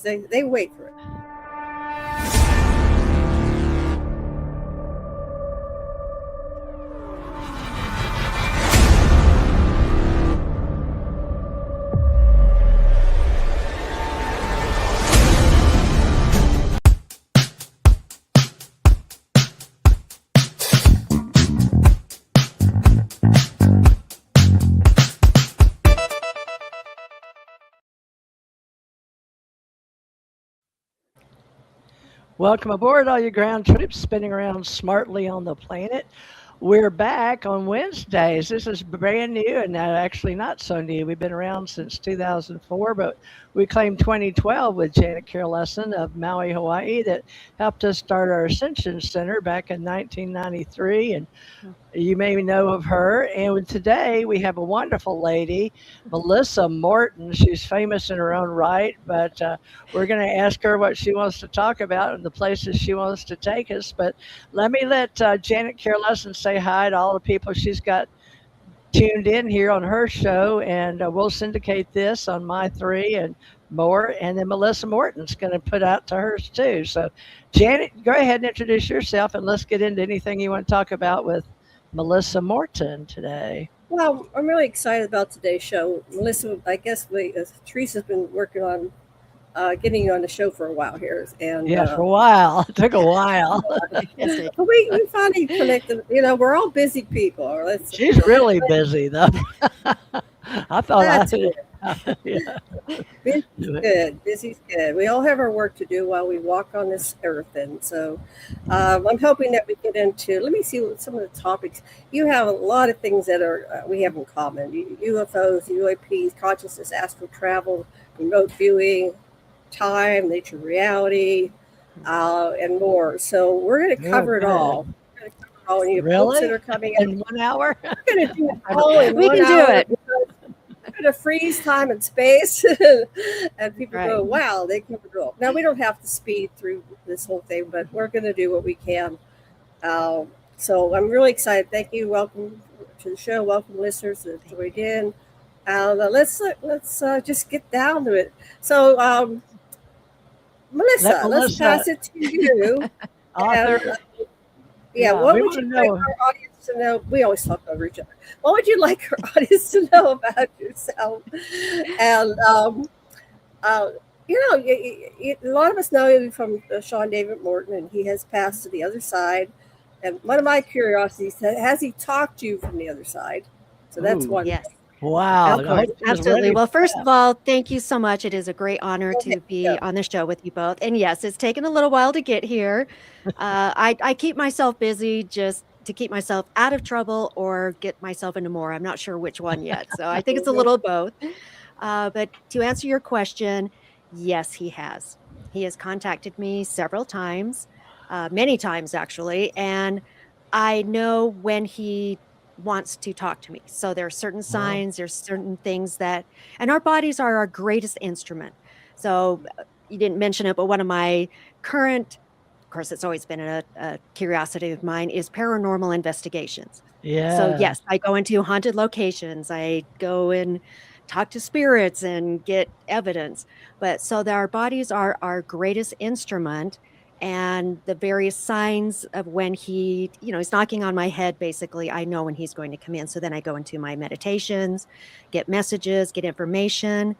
They wait for it. Welcome aboard all you ground troops spinning around smartly on the planet. We're back on Wednesdays. This is brand new and actually not so new. We've been around since 2004, but we claimed 2012 with Janet Carroll Lessin of Maui, Hawaii, that helped us start our Ascension Center back in 1993. And you may know of her. And today we have a wonderful lady, Melissa Morton. She's famous in her own right, but we're going to ask her what she wants to talk about and the places she wants to take us. But let Janet Carolesson say hi to all the people she's got tuned in here on her show, and we'll syndicate this on my three and more. And then Melissa Morton's going to put out to hers too. So, Janet, go ahead and introduce yourself, and let's get into anything you want to talk about with Melissa Morton today. Well, I'm really excited about today's show. Melissa, I guess Theresa's been working on getting you on the show for a while here, and for a while. It took a while. but we finally connected. We're all busy people. She's really busy, though. I thought That's I it. yeah. Busy's good. Busy's good. We all have our work to do while we walk on this earth, and so I'm hoping that we get into. Let me see what some of the topics. You have a lot of things that are we have in common: UFOs, UAPs, consciousness, astral travel, remote viewing, time, nature, reality, and more. So we're going to cover it all. We're going to cover it all. And you have folks that are coming in 1 hour. We're going to do it all in we 1 can hour. do it. We're going to freeze time and space, and people go, "Wow, they covered it all." Now we don't have to speed through this whole thing, but we're going to do what we can. So I'm really excited. Thank you. Welcome to the show. Welcome, listeners, to join in. Let's just get down to it. So, Melissa, let's pass it to you. Author. What would you like our audience to know? We always talk over each other. What would you like our audience to know about yourself? And a lot of us know you from Sean David Morton, and he has passed to the other side. And one of my curiosities, has he talked to you from the other side? So that's one. Yes. Wow. Absolutely. Well, first of all, thank you so much. It is a great honor to be on the show with you both. And yes, it's taken a little while to get here. I keep myself busy just to keep myself out of trouble or get myself into more. I'm not sure which one yet. So I think it's a little both. But to answer your question, yes, he has. He has contacted me several times, many times actually. And I know when he wants to talk to me. So there are certain signs, there's certain things that, and our bodies are our greatest instrument. So you didn't mention it, but one of my current, of course, it's always been a curiosity of mine, is paranormal investigations. Yeah. So yes, I go into haunted locations. I go and talk to spirits and get evidence. But so that our bodies are our greatest instrument. And the various signs of when he's knocking on my head, basically, I know when he's going to come in. So then I go into my meditations, get messages, get information.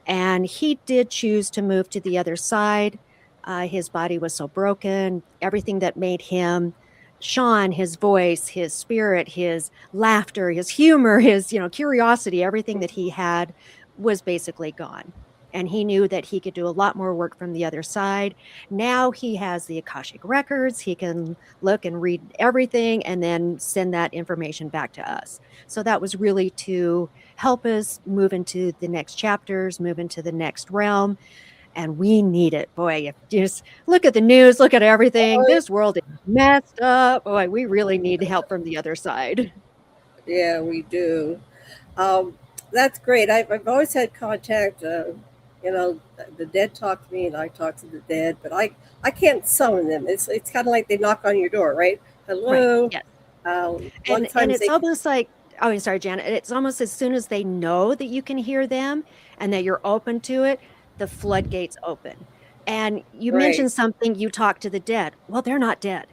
And he did choose to move to the other side. His body was so broken. Everything that made him Sean, his voice, his spirit, his laughter, his humor, his curiosity, everything that he had was basically gone. And he knew that he could do a lot more work from the other side. Now he has the Akashic records. He can look and read everything and then send that information back to us. So that was really to help us move into the next chapters, move into the next realm. And we need it. Boy, if you just look at the news, look at everything. This world is messed up. Boy, we really need help from the other side. Yeah, we do. That's great. I've always had contact. The dead talk to me, and I talk to the dead, but I can't summon them. It's kind of like they knock on your door, right? Hello. Right. Yes. And it's almost like, oh, sorry, Janet. It's almost as soon as they know that you can hear them and that you're open to it, the floodgates open. And you Right. mentioned something, you talk to the dead. Well, they're not dead.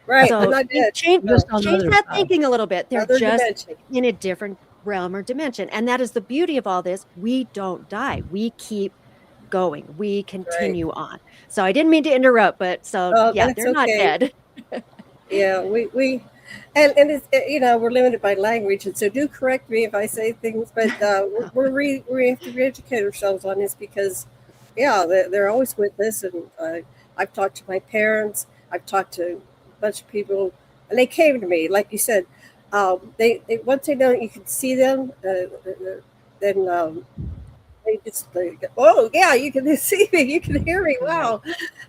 Right. So They're not dead. change Just on the change other that side. thinking a little bit. They're Another just dimension. in a different realm or dimension. And that is the beauty of all this. We don't die. We keep going. We continue on. So I didn't mean to interrupt, but so Oh, yeah, that's they're not okay. dead. Yeah, we and it's, we're limited by language, and so do correct me if I say things, but we have to re-educate ourselves on this because, yeah, they're always with us, and I've talked to my parents, I've talked to a bunch of people, and they came to me, like you said, they once they know you can see them, then they just oh yeah, you can see me, you can hear me, wow.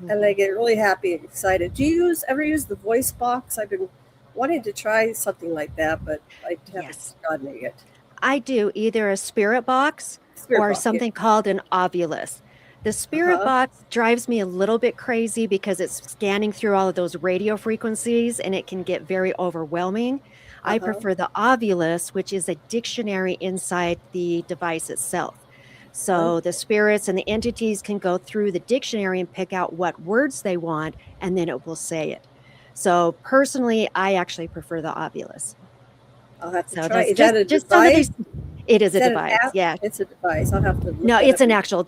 And they get really happy and excited. Do you ever use the voice box? I've been wanting to try something like that, but I haven't Yes. gotten it yet. I do either a spirit box Spirit or box, something called an ovulus. The spirit box drives me a little bit crazy because it's scanning through all of those radio frequencies and it can get very overwhelming. I prefer the ovulus, which is a dictionary inside the device itself. So the spirits and the entities can go through the dictionary and pick out what words they want, and then it will say it. So personally, I actually prefer the ovulus. I'll have to So try. that's Is that a just some of device? these. It is a Is that an device. app? Yeah. It's a device. I'll have to look No, that it's up. an actual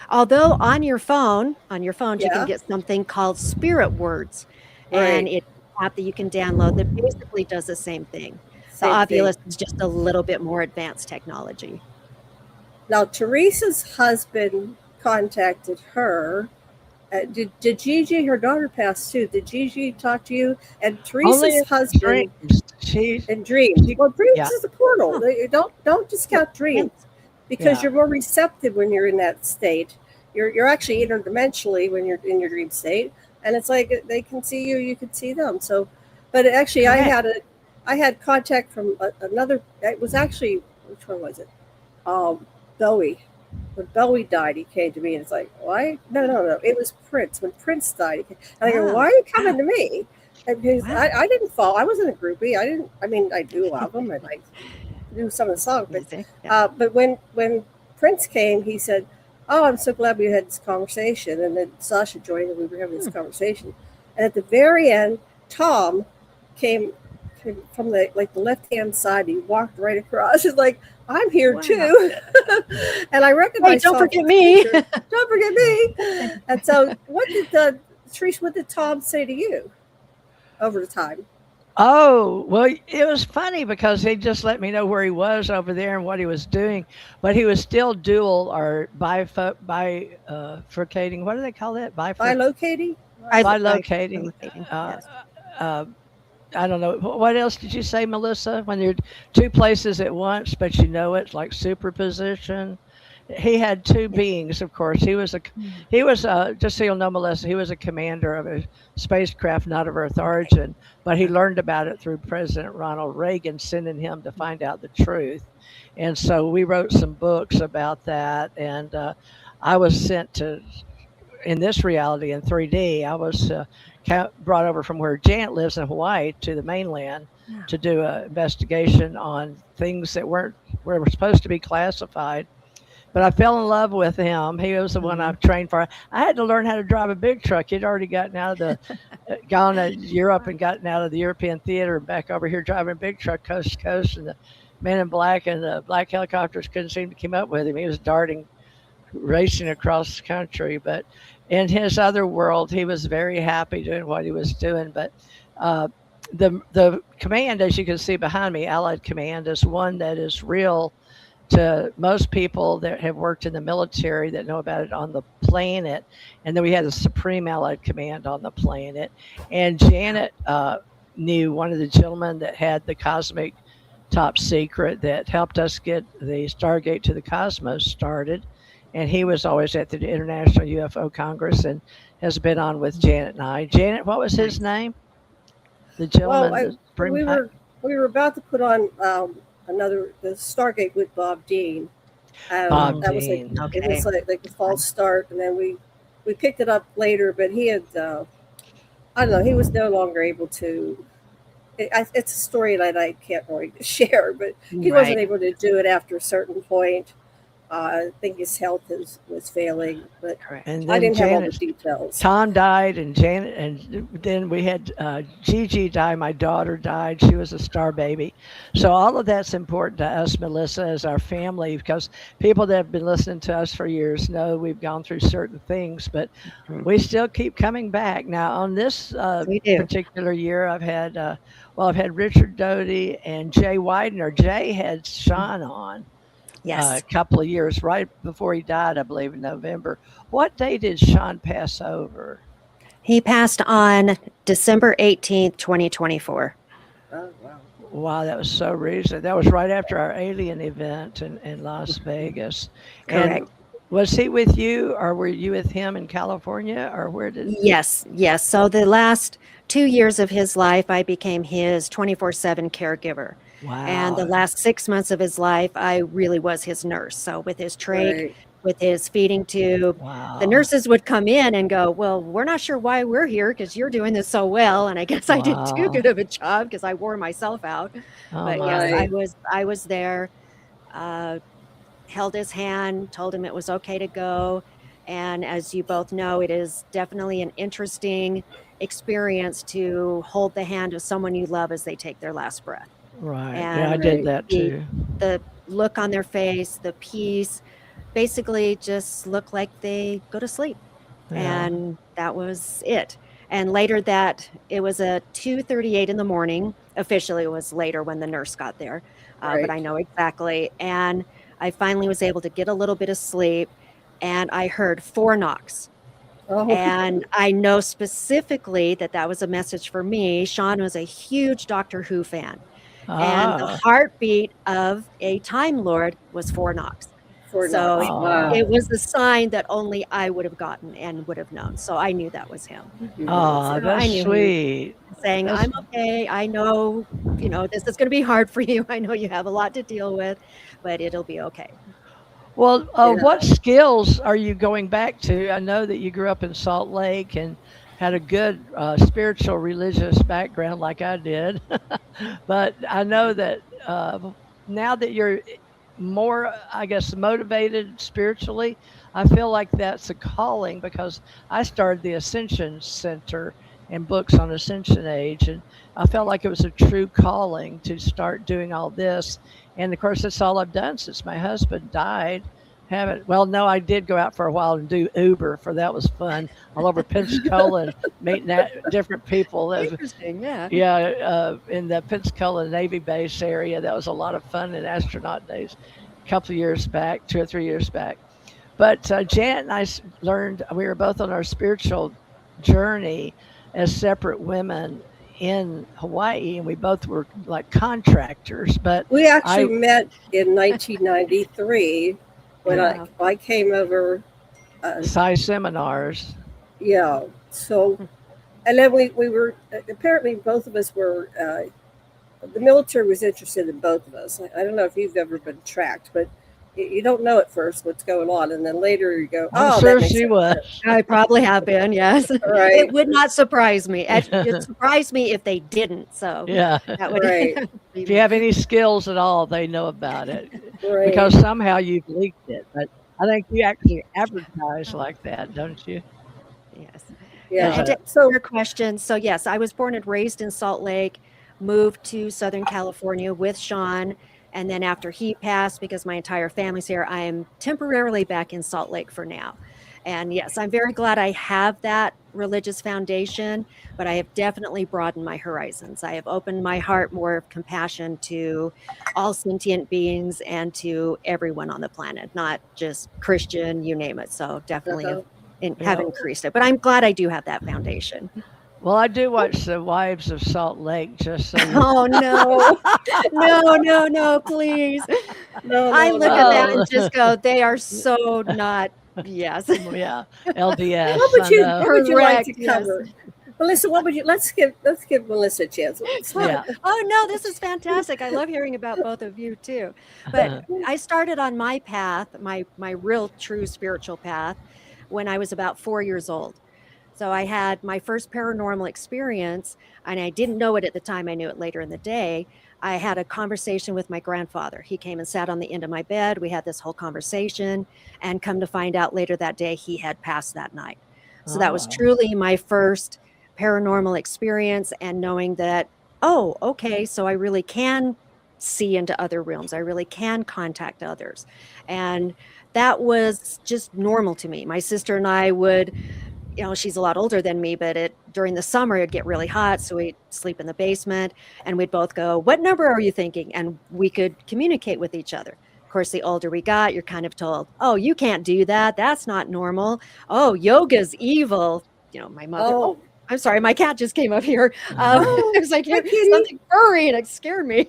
although on your phone, you Yeah. can get something called Spirit Words. Right. And it's an app that you can download that basically does the same thing. The Same thing. Ovulus is just a little bit more advanced technology. Now, Teresa's husband contacted her. Did Gigi, her daughter, pass too? Did Gigi talk to you? And Teresa's husband in dreams. Well, dreams is a portal. Don't discount dreams because you're more receptive when you're in that state. You're actually interdimensionally when you're in your dream state, and it's like they can see you, you can see them. So, but actually, Correct. I had contact from another. It was actually, which one was it? Bowie. When Bowie died, he came to me and it's like, why? No. It was Prince. When Prince died, I go, why are you coming to me? And because I didn't fall. I wasn't a groupie. I mean, I do love him and I knew some of the songs. But when Prince came, he said, oh, I'm so glad we had this conversation. And then Sasha joined and we were having this conversation. And at the very end, Tom came from the left-hand side. He walked right across. He's like, I'm here too. And I recognized. Hey, don't forget me. Don't forget me. And so what did Tom say to you over the time? Oh, well, it was funny because he just let me know where he was over there and what he was doing, but he was still dual or bifurcating. What do they call that? Bilocating? Bilocating. Yes. I don't know. What else did you say, Melissa? When you're two places at once, but you know it's like superposition. He had two beings, of course. He was just so you'll know, Melissa, he was a commander of a spacecraft not of Earth origin, but he learned about it through President Ronald Reagan sending him to find out the truth. And so we wrote some books about that. And I was sent to, in this reality in 3D, I was brought over from where Janet lives in Hawaii to the mainland to do an investigation on things that were supposed to be classified. But I fell in love with him. He was the one I've trained for. I had to learn how to drive a big truck. He'd already gone to Europe and gotten out of the European theater and back over here driving a big truck coast to coast. And the men in black and the black helicopters couldn't seem to keep up with him. He was racing across the country. But in his other world, he was very happy doing what he was doing. But the command, as you can see behind me, Allied Command, is one that is real to most people that have worked in the military that know about it on the planet. And then we had a Supreme Allied Command on the planet. And Janet knew one of the gentlemen that had the cosmic top secret that helped us get the Stargate to the Cosmos started. And he was always at the International UFO Congress and has been on with Janet and I. Janet, what was his name? The gentleman. Well, we were about to put on the Stargate with Bob Dean. Bob that Dean. Was it was like a false start, and then we picked it up later. But he had, I don't know, he was no longer able to. It's a story that I can't really share, but he wasn't able to do it after a certain point. I think his health was failing, but Correct. And I then didn't have all the Janet, details. Tom died, and Janet, and then we had Gigi die. My daughter died. She was a star baby. So all of that's important to us, Melissa, as our family, because people that have been listening to us for years know we've gone through certain things, but Mhm. we still keep coming back. Now, on this We do. particular year, I've had Richard Doty and Jay Widener. Jay had Sean on a Yes. couple of years right before he died, I believe, in November. What day did Sean pass over? He passed on December 18th, 2024. Oh, wow. Wow, that was so recent. That was right after our alien event in Las Vegas. And Correct. was he with you, or were you with him in California, or where did? Yes, yes. So the last 2 years of his life, I became his 24/7 caregiver. And the Wow, last 6 months of his life, I really was his nurse. So with his trach, Right. with his feeding tube, the wow, nurses would come in and go, "Well, we're not sure why we're here because you're doing this so well." And I guess I did too wow. good of a job because I wore myself out. Oh But yes, my, Right. I was there. Uh, Held his hand, told him it was okay to go. And as you both know, it is definitely an interesting experience to hold the hand of someone you love as they take their last breath. right. Yeah, I And did Right. that the too. the look on their face, the peace, basically just look like they go to sleep. Yeah, And that was it. And later that it was a 2:38 in the morning. Officially, it was later when the nurse got there, but Right. I know exactly. And I finally was able to get a little bit of sleep, and I heard 4 knocks. Oh, And I know specifically that that was a message for me. Sean was a huge Doctor Who fan, and the ah, heartbeat of a Time Lord was 4 knocks. four So knocks. Wow. it oh, was a sign that only I would have gotten and would have known. So I knew that was him. oh, So Mhm. that's I knew he was sweet. saying, That's "I'm okay. I know, this is gonna be hard for you. I know you have a lot to deal with, but it'll be okay." Well, what Yeah. skills are you going back to? I know that you grew up in Salt Lake and had a good spiritual religious background like I did. But I know that now that you're more, I guess, motivated spiritually, I feel like that's a calling because I started the Ascension Center and books on Ascension Age. And I felt like it was a true calling to start doing all this. And of course, that's all I've done since my husband died. Haven't, well, no, I did go out for a while and do Uber, for that was fun, all over Pensacola and meeting different people. Interesting, yeah. Yeah, in the Pensacola Navy base area. That was a lot of fun in astronaut days, a couple of years back, 2 or 3 years back. But Janet and I learned we were both on our spiritual journey as separate women in Hawaii, and we both were like contractors. But We actually I, met in 1993 when I Wow. I came over. Psi seminars. Yeah. So, and then we were apparently both of us were. The military was interested in both of us. I don't know if you've ever been tracked, but you don't know at first what's going on, and then later you go, I'm "Oh, that sure makes she sense." was. I probably have been, yes. Right. It would not surprise me. It surprised me if they didn't, so Yeah. that would Right. be If you me. have any skills at all, they know about it Right. because somehow you've leaked it. But I think you actually advertise like that, don't you? Yes. As And Yeah. to a answer So your question, so yes, I was born and raised in Salt Lake, moved to Southern California with Sean, and then after he passed, because my entire family's here, I am temporarily back in Salt Lake for now. And yes, I'm very glad I have that religious foundation, but I have definitely broadened my horizons. I have opened my heart more of compassion to all sentient beings and to everyone on the planet, not just Christian, you name it. So definitely uh-huh. have yeah. increased it. But I'm glad I do have that foundation. Well, I do watch the Wives of Salt Lake, just so you. Oh no, no, no, no, please. No, I no, look at that no. and Oh, just go, they are so not, yes. yeah, What LDS. would I you know. What would you like Correct, to yes. cover, Melissa? What would you? Let's give Melissa a chance. Yeah. Oh no, this is fantastic. I love hearing about both of you too. But I started on my path, my real true spiritual path when I was about 4 years old. So I had my first paranormal experience, and I didn't know it at the time. I knew it later in the day. I had a conversation with my grandfather. He came and sat on the end of my bed. We had this whole conversation, and come to find out later that day, he had passed that night. So that was Oh, truly my first paranormal experience, and knowing that, oh, okay, so I really can see into other realms. I really can contact others. And that was just normal to me. My sister and I would, she's a lot older than me, but during the summer it'd get really hot, so we'd sleep in the basement, and we'd both go, "What number are you thinking?" And we could communicate with each other. Of course, the older we got, you're kind of told, "Oh, you can't do that. That's not normal. Oh, yoga's evil." My mother. Oh, I'm sorry, my cat just came up here. It was like something furry, and it scared me.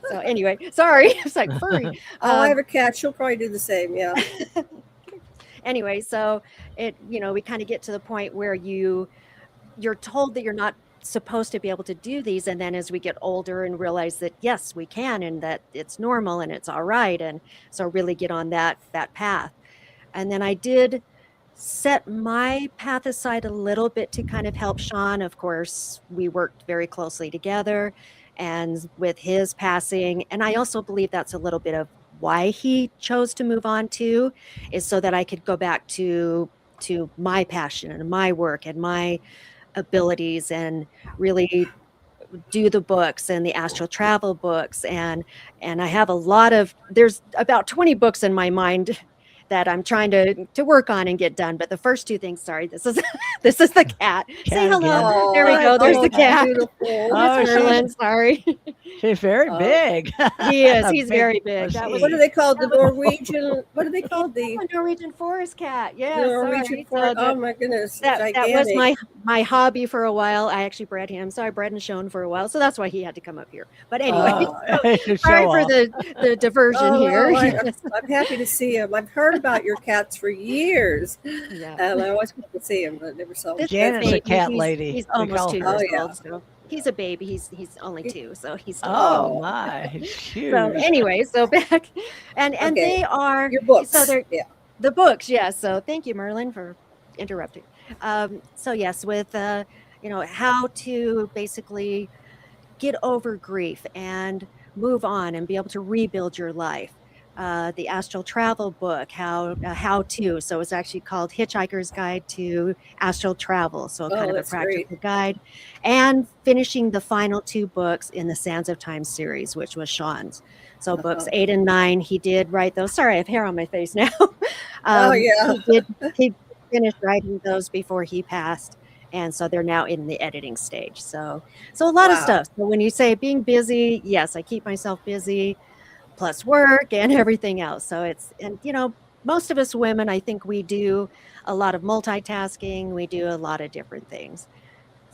So anyway, sorry, it's like furry. I have a cat. She'll probably do the same. Yeah. Anyway, so we kind of get to the point where you're told that you're not supposed to be able to do these, and then as we get older and realize that yes, we can, and that it's normal and it's all right, and so really get on that path. And then I did set my path aside a little bit to kind of help Sean. Of course, we worked very closely together, and with his passing, and I also believe that's a little bit of why he chose to move on too, is so that I could go back to my passion and my work and my abilities, and really do the books and the astral travel books. And I have there's about 20 books in my mind that I'm trying to work on and get done. But the first two things, sorry, this is the cat. Say hello. There we go. There's the cat. Beautiful. Merlin, sorry. She's very big. He is. He's very big. What do they call the Norwegian? What do they call the Norwegian forest cat? Yeah, Norwegian forest. Oh my goodness, that was my hobby for a while. I actually bred him, so I bred and shown for a while. So that's why he had to come up here. But anyway, sorry for the diversion here. I'm happy to see him. I've heard about your cats for years, and I always want to see him, but never saw him. Janet's a cat lady. He's almost 2 years old, so he's a baby. He's only 2, so he's still my, he's huge. So anyway, so back and they are your books. So they're the books, yes. So thank you, Merlin, for interrupting. So yes, with how to basically get over grief and move on and be able to rebuild your life. The astral travel book, how to. So it's actually called Hitchhiker's Guide to Astral Travel. So kind of a practical guide. And finishing the final 2 books in the Sands of Time series, which was Sean's. So books 8 and 9, he did write those. Sorry, I have hair on my face now. He finished writing those before he passed. And so they're now in the editing stage. So a lot of stuff. So when you say being busy, yes, I keep myself busy, plus work and everything else. So most of us women, I think we do a lot of multitasking. We do a lot of different things.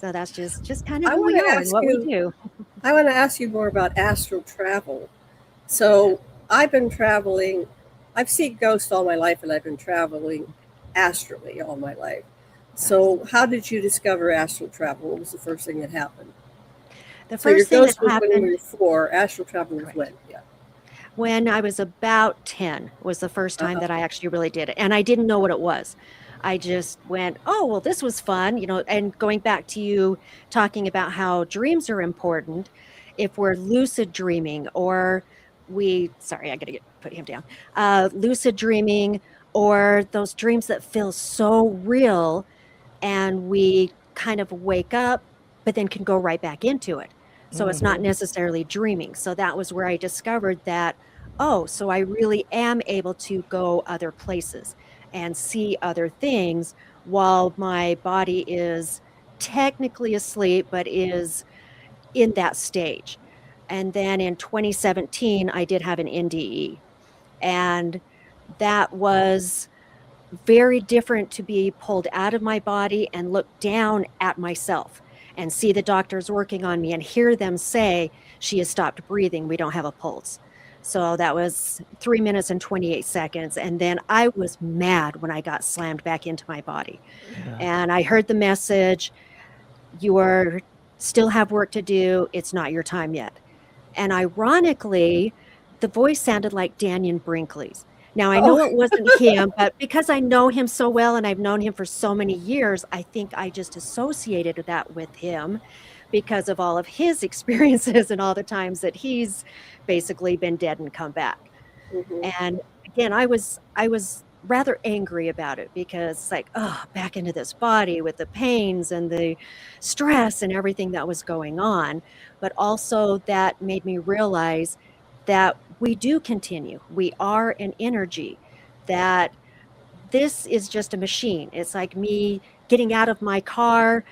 So that's just kind of who we are and what we do. I want to ask you more about astral travel. So I've been traveling. I've seen ghosts all my life, and I've been traveling astrally all my life. So how did you discover astral travel? What was the first thing that happened? The first thing that happened when you were 4. Astral travel was when? Yeah. When I was about 10 was the first time that I actually really did it. And I didn't know what it was. I just went, oh, well, this was fun. And going back to you talking about how dreams are important, if we're lucid dreaming or I got to put him down. Lucid dreaming or those dreams that feel so real and we kind of wake up, but then can go right back into it. So it's not necessarily dreaming. So that was where I discovered that, so I really am able to go other places and see other things while my body is technically asleep, but is in that stage. And then in 2017, I did have an NDE. And that was very different to be pulled out of my body and look down at myself and see the doctors working on me and hear them say, she has stopped breathing. We don't have a pulse. So that was 3 minutes and 28 seconds. And then I was mad when I got slammed back into my body. Yeah. And I heard the message, you still have work to do. It's not your time yet. And ironically, the voice sounded like Dannion Brinkley's. Now, I know it wasn't him, but because I know him so well and I've known him for so many years, I think I just associated that with him because of all of his experiences and all the times that he's basically been dead and come back. Mhm. And again, I was rather angry about it because it's like, oh, back into this body with the pains and the stress and everything that was going on. But also that made me realize that we do continue. We are an energy, that this is just a machine. It's like me getting out of my car,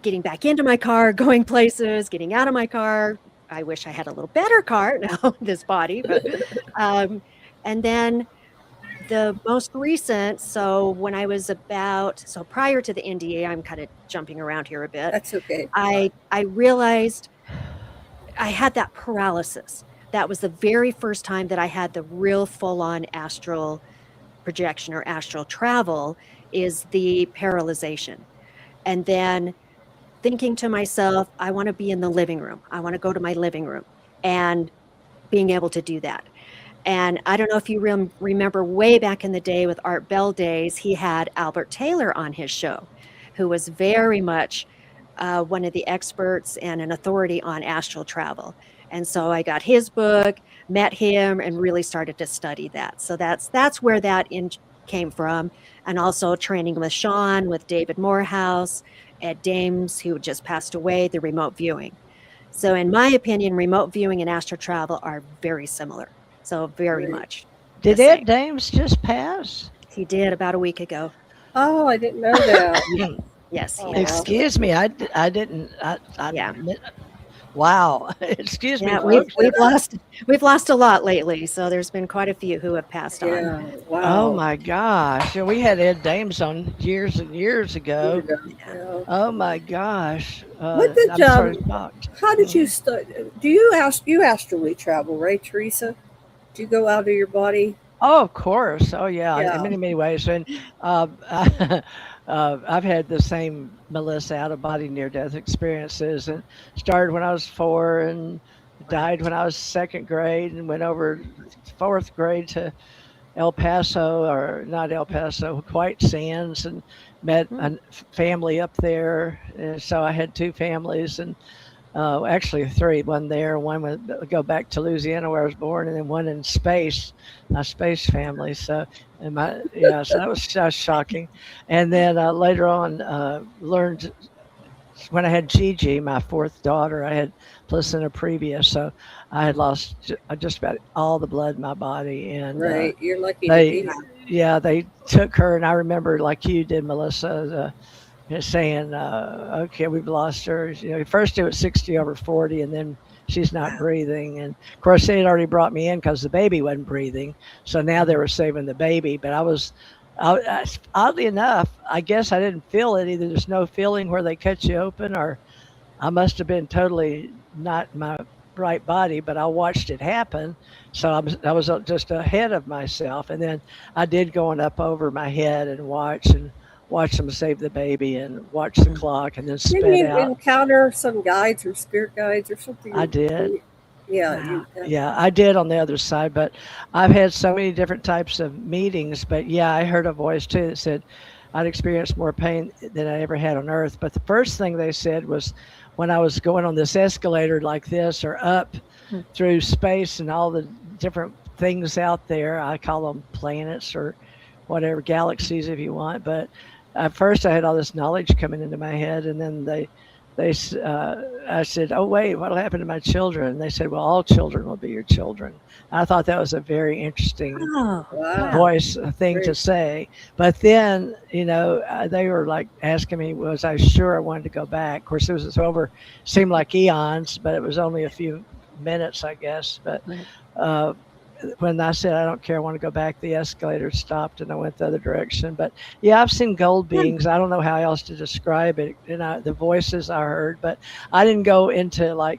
getting back into my car, going places, getting out of my car. I wish I had a little better car now, this body, but um, and then the most recent, so when I was so prior to the NDA, I'm kind of jumping around here a bit. That's okay. I realized I had that paralysis. That was the very first time that I had the real full-on astral projection or astral travel, is the paralyzation. And then thinking to myself, I want to be in the living room. I want to go to my living room and being able to do that. And I don't know if you remember way back in the day with Art Bell days, he had Albert Taylor on his show, who was very much one of the experts and an authority on astral travel. And so I got his book, met him, and really started to study that. So that's where that came from. And also training with Sean, with David Morehouse, Ed Dames, who just passed away, the remote viewing. So in my opinion, remote viewing and astral travel are very similar. So very Right. much Did the Ed same. Dames just pass? He did about a week ago. Oh, I didn't know that. Yes, he Oh, has. Excuse me, I didn't. Yeah. Wow. Excuse me, Yeah, folks. we've lost a lot lately. So there's been quite a few who have passed on. yeah. Oh Wow. my gosh. Yeah, we had Ed Dames on years and years Here we ago. go. Yeah. Yeah. Oh my gosh. What did I'm sort of shocked. how did you do you astrally travel, right, Theresa? Do you go out of your body? Oh, of course. Oh, yeah, in Yeah. many, many ways. And I've had the same Melissa out of body near death experiences, and started when I was 4 and died when I was second grade, and went over fourth grade to El Paso, or not El Paso, White Sands, and met Hmm. a family up there. And so I had two families, and actually three. One there, one would go back to Louisiana where I was born, and then one in space, my space family. So, so that was shocking. And then later on, learned when I had Gigi, my fourth daughter, I had placenta previa, so I had lost just about all the blood in my body, and Right. You're lucky to be they, here. yeah, they took her, and I remember like you did, Melissa. Saying, okay, we've lost her. First it was 60 over 40, and then she's not breathing. And of course, they had already brought me in because the baby wasn't breathing. So now they were saving the baby. But oddly enough, I guess I didn't feel it either. There's no feeling where they cut you open, or I must have been totally not in my right body, but I watched it happen. So I was just ahead of myself. And then I did going up over my head and watch them save the baby and watch the clock and then Didn't spit you out. encounter some guides or spirit guides or something? I did. Yeah. Wow. Yeah, I did on the other side, but I've had so many different types of meetings. But yeah, I heard a voice too that said I'd experienced more pain than I ever had on earth. But the first thing they said was when I was going on this escalator like this, or up through space and all the different things out there. I call them planets or whatever, galaxies if you want. But at first I had all this knowledge coming into my head, and then I said, "Oh wait, what'll happen to my children?" And they said, "Well, all children will be your children." I thought that was a very interesting Oh, Wow. voice thing to Great. say. But then, they were like asking me, was I sure I wanted to go back? Of course, it was over, seemed like eons, but it was only a few minutes, I guess. But right. uh, when I said I don't care, I want to go back, the escalator stopped and I went the other direction. But yeah, I've seen gold beings. I don't know how else to describe it. The voices I heard, but I didn't go into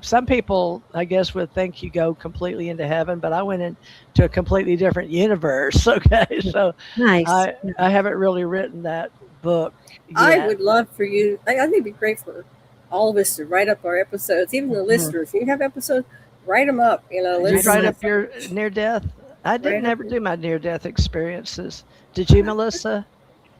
some people, I guess, would think you go completely into heaven, but I went into a completely different universe. Okay, so Nice. I haven't really written that book I yet. would love for you. I think it'd be great for all of us to write up our episodes, even the listeners. You have episodes, write them up. Did you Let's write up your near death? I didn't ever do my near-death experiences. Did you, Melissa?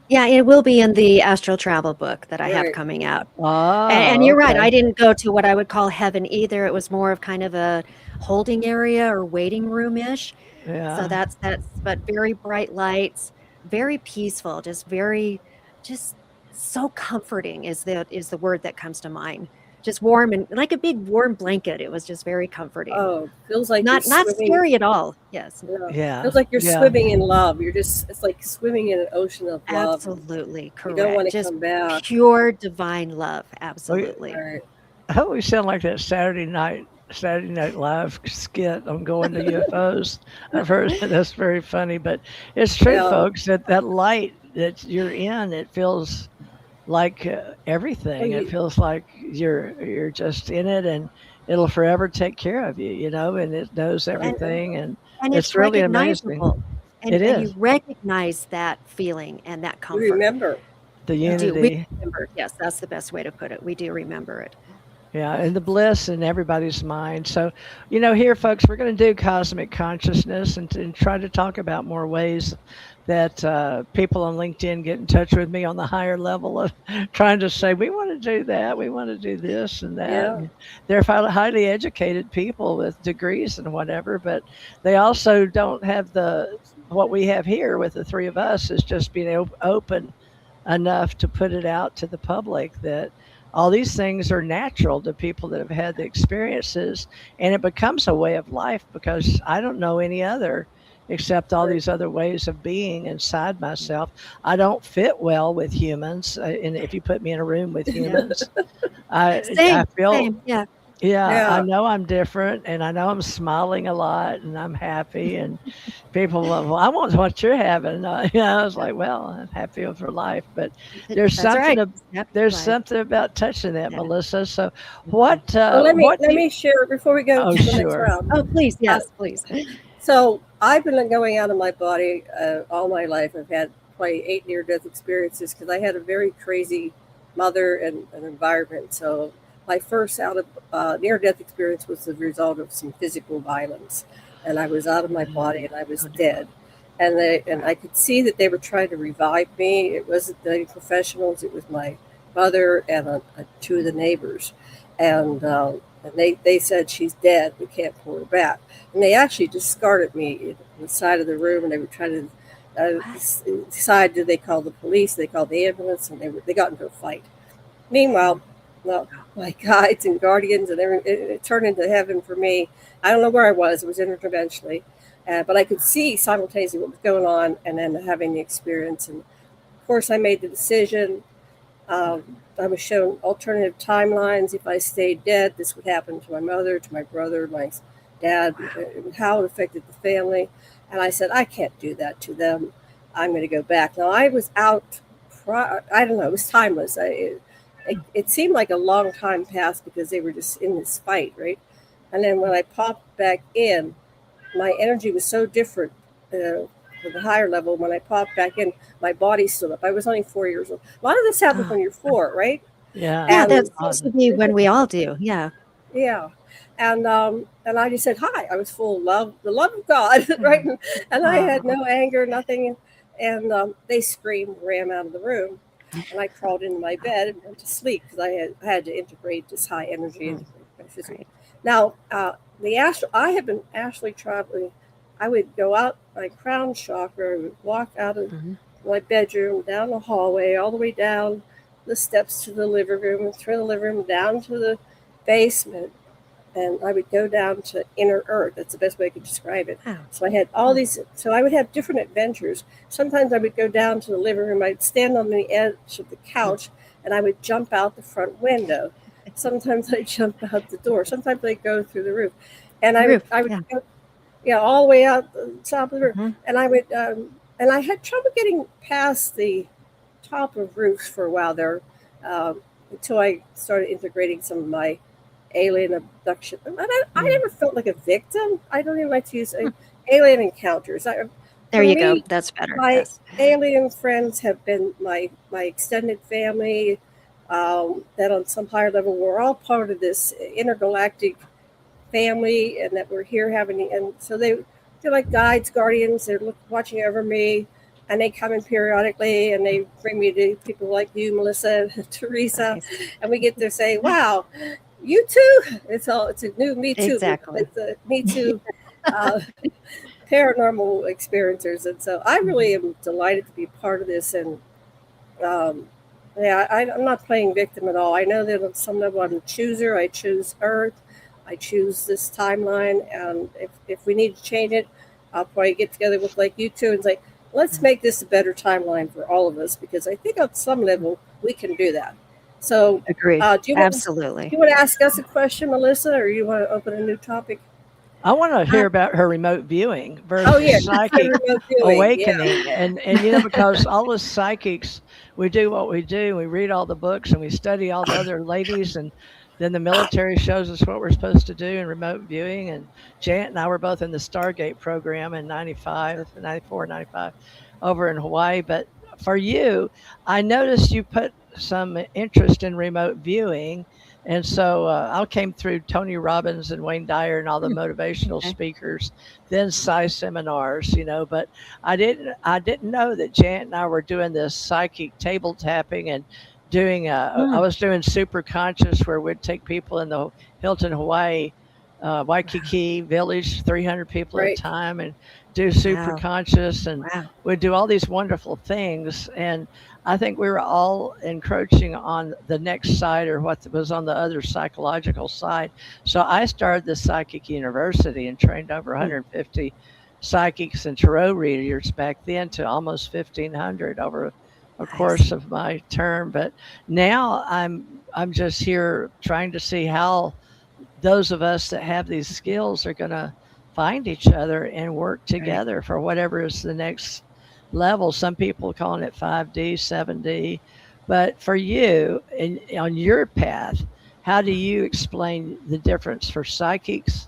Yeah, it will be in the astral travel book that I have Right. coming out. And Oh, you're right. I okay. didn't go to what I would call heaven either. It was more of kind of a holding area or waiting room-ish. So Yeah. that's but very bright lights, very peaceful, just so comforting is the word that comes to mind. Just warm and like a big warm blanket. It was just very comforting. Oh, feels like you're Not swimming. scary at all. Yes. Yeah. Yeah. Feels like you're Yeah. swimming in love. It's like swimming in an ocean of love. Absolutely You don't want correct. to Just come back. pure divine love. We, Absolutely. Right. I always sound like that Saturday Night Live skit on going to UFOs. I've heard that's very funny, but it's true, Yeah. folks, that that light that you're in, it feels like Oh, everything. It feels like you're just in it, and it'll forever take care of you, you know, and it knows And everything, and and it's it's really amazing. recognizable. It And you is recognize that feeling and that you comfort. remember. the We do. We unity. remember. Yes, that's the best way to put it. We do remember it. Yeah, and the bliss in everybody's mind. So, you know, here, folks, we're going to do cosmic consciousness and try to talk about more ways that people on LinkedIn get in touch with me on the higher level of trying to say, we want to do that, we want to do this and that. Yeah. And they're highly educated people with degrees and whatever, but they also don't have what we have here with the three of us is just being open enough to put it out to the public that all these things are natural to people that have had the experiences, and it becomes a way of life because I don't know any other except all Right. these other ways of being inside myself. I don't fit well with humans, and if you put me in a room with Yeah. humans, I Same. feel, Same. Yeah. yeah, I Yeah. know I'm different, and I know I'm smiling a lot, and I'm happy, and people, well, I want what you're having. I was like, well, I'm happy for life, but there's That's something, right. Happy there's life. something about touching that, Yeah. Melissa. So, Well, what let do you, me share before we go oh, to the next sure. round. Oh, please. Uh, Yes, please. so I've been going out of my body all my life. I've had probably 8 near-death experiences because I had a very crazy mother and an environment. So my first out of near-death experience was the result of some physical violence, and I was out of my body and I was dead. And I could see that they were trying to revive me. It wasn't the professionals; it was my mother and two of the neighbors, and they said she's dead. We can't pull her back. And they actually discarded me on the side of the room, and they were trying to decide: do they call the police? They called the ambulance, and they got into a fight. Meanwhile, well, my guides and guardians and it turned into heaven for me. I don't know where I was. It was interdimensionally, but I could see simultaneously what was going on, and then having the experience. And of course, I made the decision. I was shown alternative timelines. If I stayed dead, this would happen to my mother, to my brother, my dad, how it affected the family. And I said, I can't do that to them. I'm going to go back. Now, I was out, I don't know, it was timeless. It seemed like a long time passed because they were just in this fight, right? And then when I popped back in, my energy was so different for the higher level. When I popped back in, my body stood up. I was only 4 years old. A lot of this happens Oh, when you're 4, right? Yeah. yeah, And that seems to be when we all do. Yeah. yeah, and I just said hi. I was full of love, the love of God, right? And I had Oh, no anger, nothing. And they screamed, ran out of the room, and I crawled into my bed and went to sleep because I had to integrate this high energy into my physical. right. Now, I have been astrally traveling. I would go out my crown chakra, I would walk out of Mhm. my bedroom, down the hallway, all the way down the steps to the living room, and through the living room down to the basement. And I would go down to inner earth. That's the best way I could describe it. Wow. So I had all these, so I would have different adventures. Sometimes I would go down to the living room, I'd stand on the edge of the couch, and I would jump out the front window. Sometimes I'd jump out the door. Sometimes I'd go through the roof. And I would Yeah. go, all the way out the top of the roof. Mhm. And and I had trouble getting past the top of roofs for a while there until I started integrating some of my alien abduction. I never felt like a victim. I don't even like to use alien encounters. There For you go. me, That's better. my Yes. alien friends have been my extended family. That on some higher level, we're all part of this intergalactic family, and that we're here having. And so they're like guides, guardians. They're watching over me, and they come in periodically, and they bring me to people like you, Melissa, Theresa, Nice. and we get to say, "Wow, you too." It's a new Me Too. Exactly. It's a Me Too. Uh, paranormal experiencers, and so I really am delighted to be part of this. And yeah, I'm not playing victim at all. I know that on some level I'm a chooser. I choose Earth. I choose this timeline, and if we need to change it, I'll probably get together with like you two and say, let's make this a better timeline for all of us, because I think on some level we can do that. So, Agree. do Absolutely. you want to ask us a question, Melissa, or you want to open a new topic? I want to hear about her remote viewing versus psychic awakening. Yeah. And because all the psychics, we do what we do. We read all the books and we study all the other ladies, and then the military shows us what we're supposed to do in remote viewing. And Janet and I were both in the Stargate program in 95, 94, 95 over in Hawaii. But for you, I noticed you put some interest in remote viewing. And so I came through Tony Robbins and Wayne Dyer and all the motivational speakers, then Psi seminars, but I didn't know that Janet and I were doing this psychic table tapping and I was doing super conscious, where we'd take people in the Hilton, Hawaii, Waikiki village, 300 people at a time, and do super conscious, and we'd do all these wonderful things. And I think we were all encroaching on the next side, or what was on the other psychological side. So I started the Psychic University and trained over 150 psychics and tarot readers back then, to almost 1,500 over a course of my term. But now I'm just here trying to see how those of us that have these skills are going to find each other and work together for whatever is the next level. Some people calling it 5D, 7D. But for you, on your path, how do you explain the difference for psychics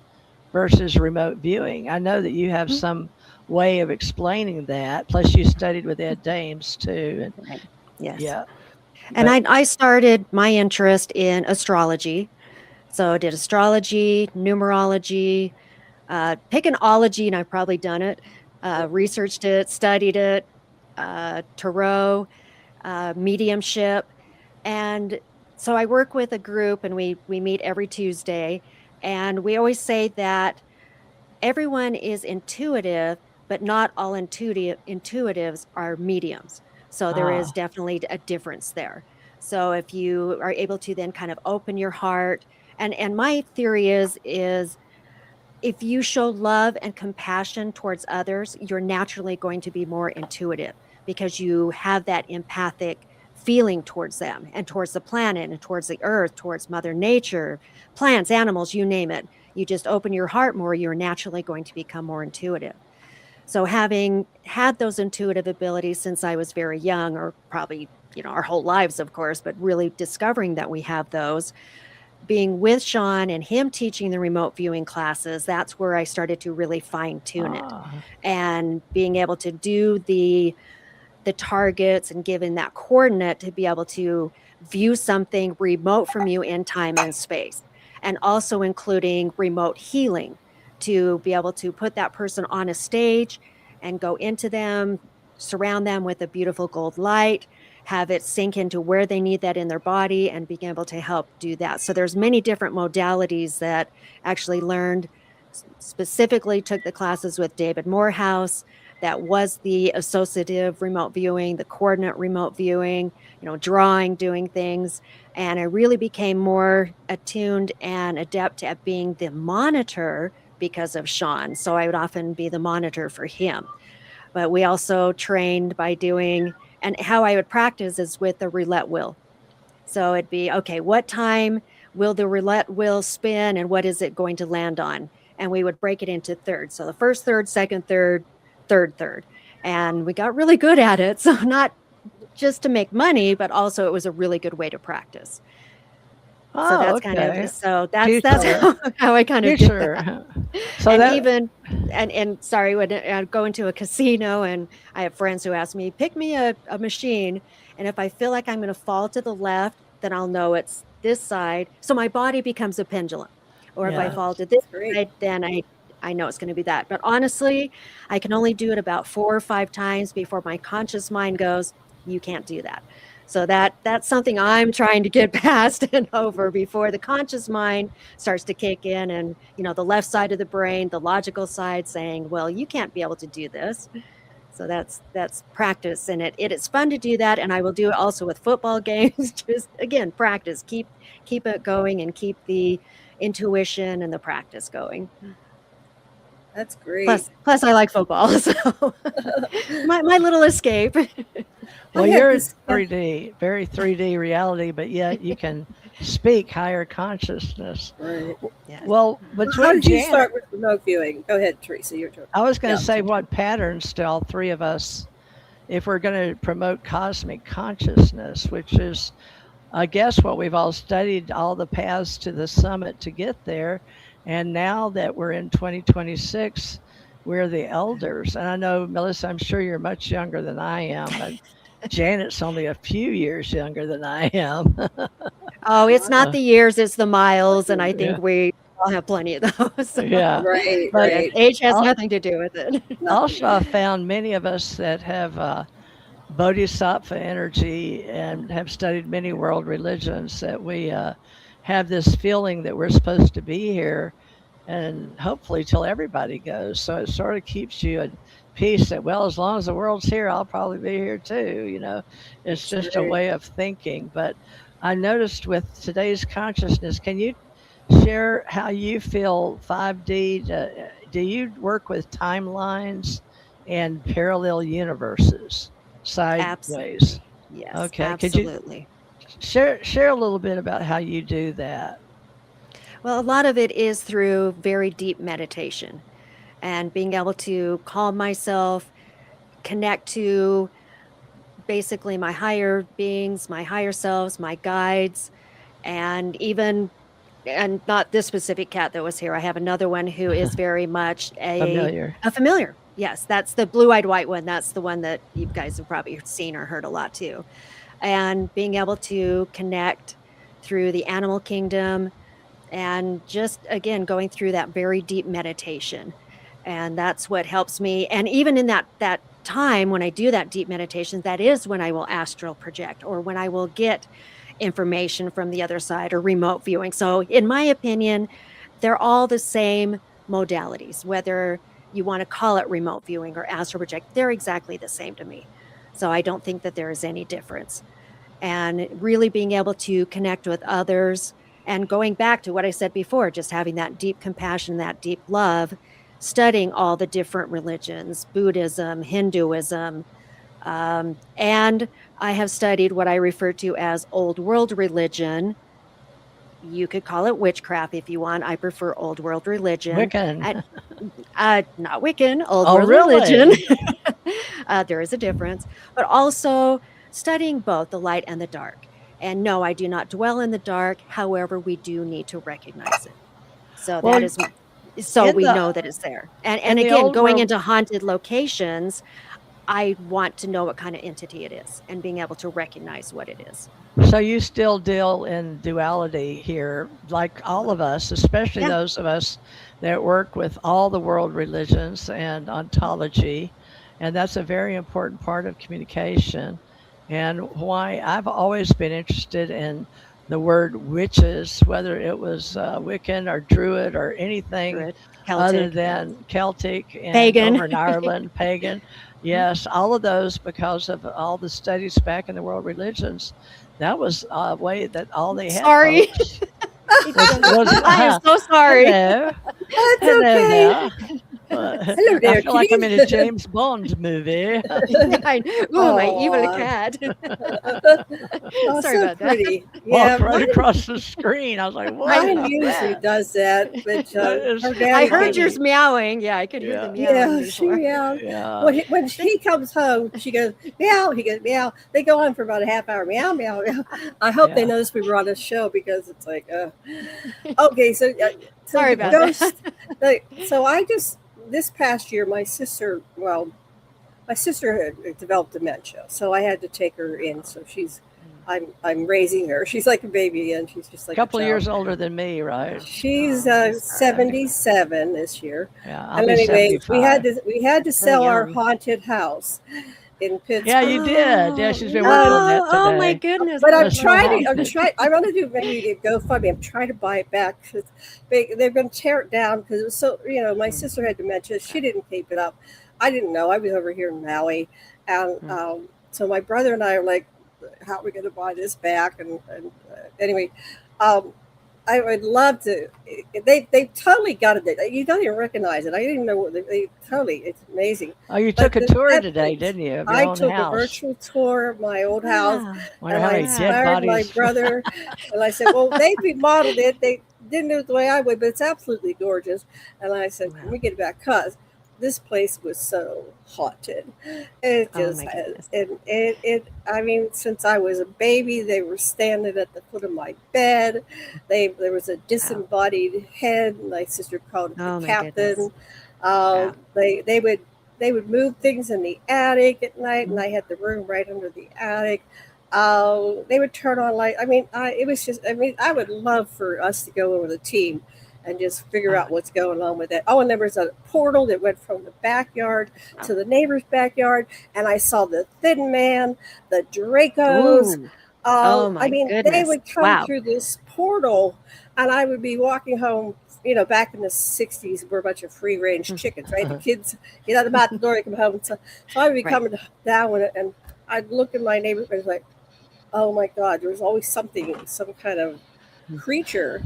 versus remote viewing? I know that you have some way of explaining that. Plus, you studied with Ed Dames too. And, yes. Yeah. And I started my interest in astrology. So I did astrology, numerology, pick an ology, and I've probably done it, researched it, studied it, tarot, mediumship. And so I work with a group, and we meet every Tuesday. And we always say that everyone is intuitive, but not all intuitives are mediums. So there is definitely a difference there. So if you are able to then kind of open your heart, and my theory is if you show love and compassion towards others, you're naturally going to be more intuitive, because you have that empathic feeling towards them and towards the planet and towards the earth, towards Mother Nature, plants, animals, you name it. You just open your heart more, you're naturally going to become more intuitive. So having had those intuitive abilities since I was very young, or probably, our whole lives, of course, but really discovering that we have those, being with Sean and him teaching the remote viewing classes, that's where I started to really fine tune it, and being able to do the targets and given that coordinate to be able to view something remote from you in time and space, and also including remote healing, to be able to put that person on a stage and go into them, surround them with a beautiful gold light, have it sink into where they need that in their body, and being able to help do that. So there's many different modalities that actually learned, specifically took the classes with David Morehouse. That was the associative remote viewing, the coordinate remote viewing, drawing, doing things. And I really became more attuned and adept at being the monitor because of Sean. So I would often be the monitor for him. But we also trained by doing, and how I would practice is with the roulette wheel. So it'd be, okay, what time will the roulette wheel spin, and what is it going to land on? And we would break it into thirds. So the first third, second third, third. And we got really good at it. So not just to make money, but also it was a really good way to practice. Oh, so that's okay. kind of, so that's how I kind of did that. So and that, even, and sorry, when I go into a casino and I have friends who ask me, pick me a machine. And if I feel like I'm going to fall to the left, then I'll know it's this side. So my body becomes a pendulum. Or if I fall to this side, then I know it's going to be that. But honestly, I can only do it about 4 or 5 times before my conscious mind goes, you can't do that. So that's something I'm trying to get past and over before the conscious mind starts to kick in, and the left side of the brain, the logical side, saying, well, you can't be able to do this. So that's practice, and it is fun to do that, and I will do it also with football games. Just again, practice, keep it going, and keep the intuition and the practice going. That's great. Plus I like football, so my little escape. Well, you're 3D, very 3D reality, but yet you can speak higher consciousness. Right. Yes. Well, but how did you start with remote viewing? Go ahead, Theresa. Your turn. I was going to say what patterns to all three of us, if we're going to promote cosmic consciousness, which is, I guess, what we've all studied, all the paths to the summit to get there. And now that we're in 2026, we're the elders. And I know, Melissa, I'm sure you're much younger than I am, but Janet's only a few years younger than I am. Oh, it's not the years, it's the miles. And I think we all have plenty of those. So. Yeah. Right. But age has nothing to do with it. Also, I found many of us that have bodhisattva energy and have studied many world religions that we have this feeling that we're supposed to be here, and hopefully till everybody goes. So it sort of keeps you at peace that, well, as long as the world's here, I'll probably be here too. It's just a way of thinking. But I noticed with today's consciousness, can you share how you feel 5D? Do you work with timelines and parallel universes sideways? Absolutely. Yes. Okay. Absolutely. Could you share a little bit about how you do that? Well, a lot of it is through very deep meditation and being able to calm myself, connect to basically my higher beings, my higher selves, my guides, and not this specific cat that was here. I have another one who is very much a familiar. Yes, that's the blue-eyed white one. That's the one that you guys have probably seen or heard a lot too. And being able to connect through the animal kingdom and just, again, going through that very deep meditation. And that's what helps me. And even in that time when I do that deep meditation, that is when I will astral project, or when I will get information from the other side, or remote viewing. So in my opinion, they're all the same modalities, whether you want to call it remote viewing or astral project, they're exactly the same to me. So I don't think that there is any difference. And really being able to connect with others, and going back to what I said before, just having that deep compassion, that deep love, studying all the different religions, Buddhism, Hinduism, and I have studied what I refer to as old world religion. You could call it witchcraft if you want. I prefer old world religion. Wiccan. Not Wiccan, old world religion. There is a difference. But also studying both the light and the dark. And no, I do not dwell in the dark. However, we do need to recognize it. So that is, so we know that it's there. And again, going into haunted locations, I want to know what kind of entity it is and being able to recognize what it is. So you still deal in duality here, like all of us, especially those of us that work with all the world religions and ontology. And that's a very important part of communication. And why I've always been interested in the word witches, whether it was Wiccan or Druid or anything other than Celtic and pagan. Over in Ireland, pagan. Yes, all of those, because of all the studies back in the world religions, that was a way that all they had. Sorry. I am so sorry. Hello. That's okay. Hello there, I feel like I'm in a James Bond movie. My evil cat. Sorry about that. Walked right across the screen. I was like, what? Mine usually does that. But I heard yours meowing. Yeah, I could hear the meowing. Yeah, she meowed. Yeah. When she comes home, she goes, meow. He goes, meow. They go on for about a half hour. Meow, meow, meow. I hope they notice we were on a show, because it's like, okay, so sorry about that. So I just, this past year, my sister had developed dementia, so I had to take her in. So she's I'm raising her. She's like a baby, and she's just like a couple a of child. years older than me, right? She's 77 this year. Yeah, I'll And be anyways, 75. we had to So sell our young. haunted house in Pittsburgh. Yeah, you did. Yeah, Oh, she's been working on that no. Oh my today. goodness. But It's still haunted. I want to do maybe a GoFundMe. I'm trying to buy it back because they're going to tear it down because it was so, my sister had dementia. She didn't keep it up. I didn't know. I was over here in Maui. And so my brother and I are like, how are we going to buy this back? And anyway, um, I would love to. They totally got it. You don't even recognize it. I didn't even know what they totally. It's amazing. Oh, you But took a tour today, didn't you? Of your I own took a house. virtual tour of my old house, Wow. Wonder and how I many dead inspired my bodies. brother. And I said, "Well, they remodeled it. They didn't do it the way I would, but it's absolutely gorgeous." And I said, "Can we get it back?" Because this place was so haunted. It Oh just my had, goodness. and it. I mean, since I was a baby, they were standing at the foot of my bed. There was a disembodied head. My sister called it Oh the my goodness. captain. Wow. They would move things in the attic at night, and Mhm. I had the room right under the attic. They would turn on light. I mean, it was just. I mean, I would love for us to go over the team and just figure out what's going on with it. Oh, and there was a portal that went from the backyard to the neighbor's backyard, and I saw the Thin Man, the Dracos. Ooh. Oh I my mean, they goodness. would come Wow. through this portal, and I would be walking home. Back in the 60s, we're a bunch of free range chickens, right? The kids get out the door, they come home. So I would be coming down with it, and I'd look in my neighborhood and like, oh my God, there was always something, some kind of creature.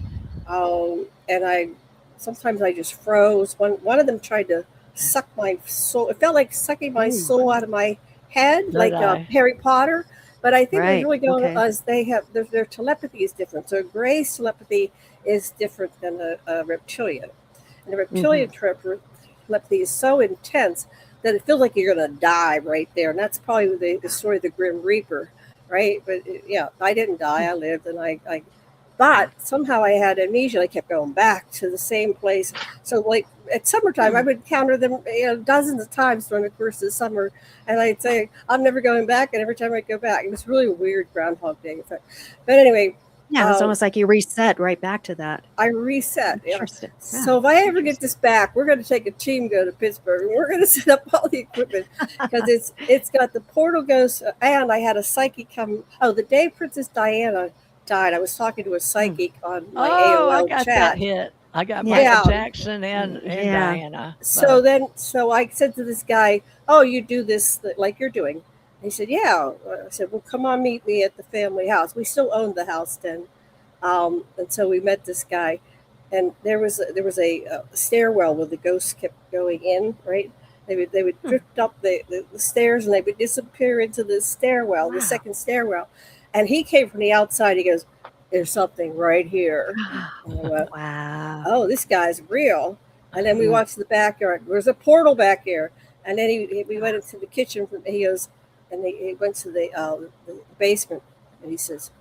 And sometimes I just froze. One of them tried to suck my soul. It felt like sucking my soul out of my head, like Harry Potter. But I think what's really going on is their telepathy is different. So Gray's telepathy is different than a reptilian. And the reptilian telepathy is so intense that it feels like you're going to die right there. And that's probably the story of the Grim Reaper, right? But I didn't die. I lived, and but somehow I had amnesia. I kept going back to the same place. So like at summertime, I would encounter them dozens of times during the course of the summer. And I'd say, I'm never going back. And every time I'd go back, it was really a weird Groundhog Day effect. But anyway. Yeah, it's almost like you reset right back to that. I reset. Interesting. Yeah. So if I ever get this back, we're going to take a team, go to Pittsburgh, and we're going to set up all the equipment because it's got the portal goes. And I had a psychic come. Oh, the day Princess Diana died, I was talking to a psychic on my AOL I got chat. that hit. I got Michael Jackson and Diana. So I said to this guy, "Oh, you do this like you're doing." He said, "Yeah." I said, "Well, come on, meet me at the family house." We still owned the house then, and so we met this guy, and there was a stairwell where the ghosts kept going in. Right? They would drift up the stairs, and they would disappear into the stairwell, the second stairwell. And he came from the outside. He goes, "There's something right here." Went, wow. Oh, this guy's real. And then we watched the backyard. There's a portal back here. And then we went into the kitchen. He goes, and he went to the basement. And he says,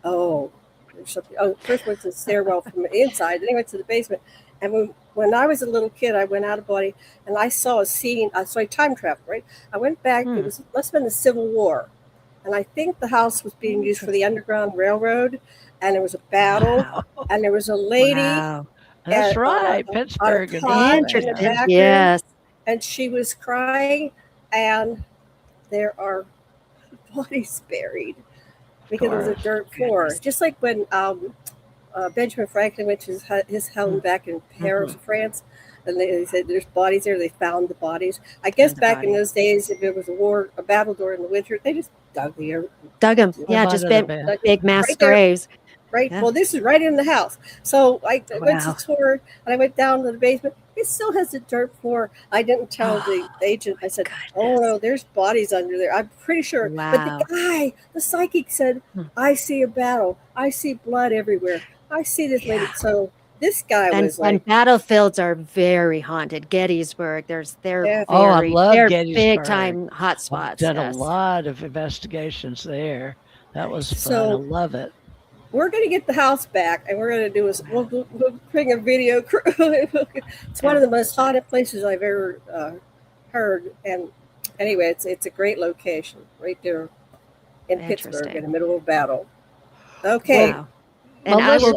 "Oh, there's something." Oh, first went to the stairwell from the inside. Then he went to the basement. And when I was a little kid, I went out of body, and I saw a scene. So I time traveled, right? I went back. It must have been the Civil War. And I think the house was being used for the Underground Railroad, and there was a battle, and there was a lady. Wow. That's right, Pittsburgh. Interesting. Yes. And she was crying, and there are bodies buried because it was a dirt floor. Just like when Benjamin Franklin went to his home back in Paris, France, and they said there's bodies there. They found the bodies. I guess back in those days, if there was a battle during the winter, they just dug the earth. Dug them. Yeah, just big mass graves. Right. Yeah. Well, this is right in the house. So I went to tour, and I went down to the basement. It still has a dirt floor. I didn't tell the agent. I said, "Oh no, there's bodies under there." I'm pretty sure. Wow. But the psychic said, "I see a battle. I see blood everywhere. I see this lady." So this guy was like, and battlefields are very haunted. Gettysburg, they're I love Gettysburg. Big time hot spots. I've done a lot of investigations there. That was fun. I love it. We're going to get the house back, and we're going to do we'll bring a video crew. It's one of the most haunted places I've ever heard. And anyway, it's a great location right there in Pittsburgh in Interesting. the middle of battle. Okay. Wow. And Melissa,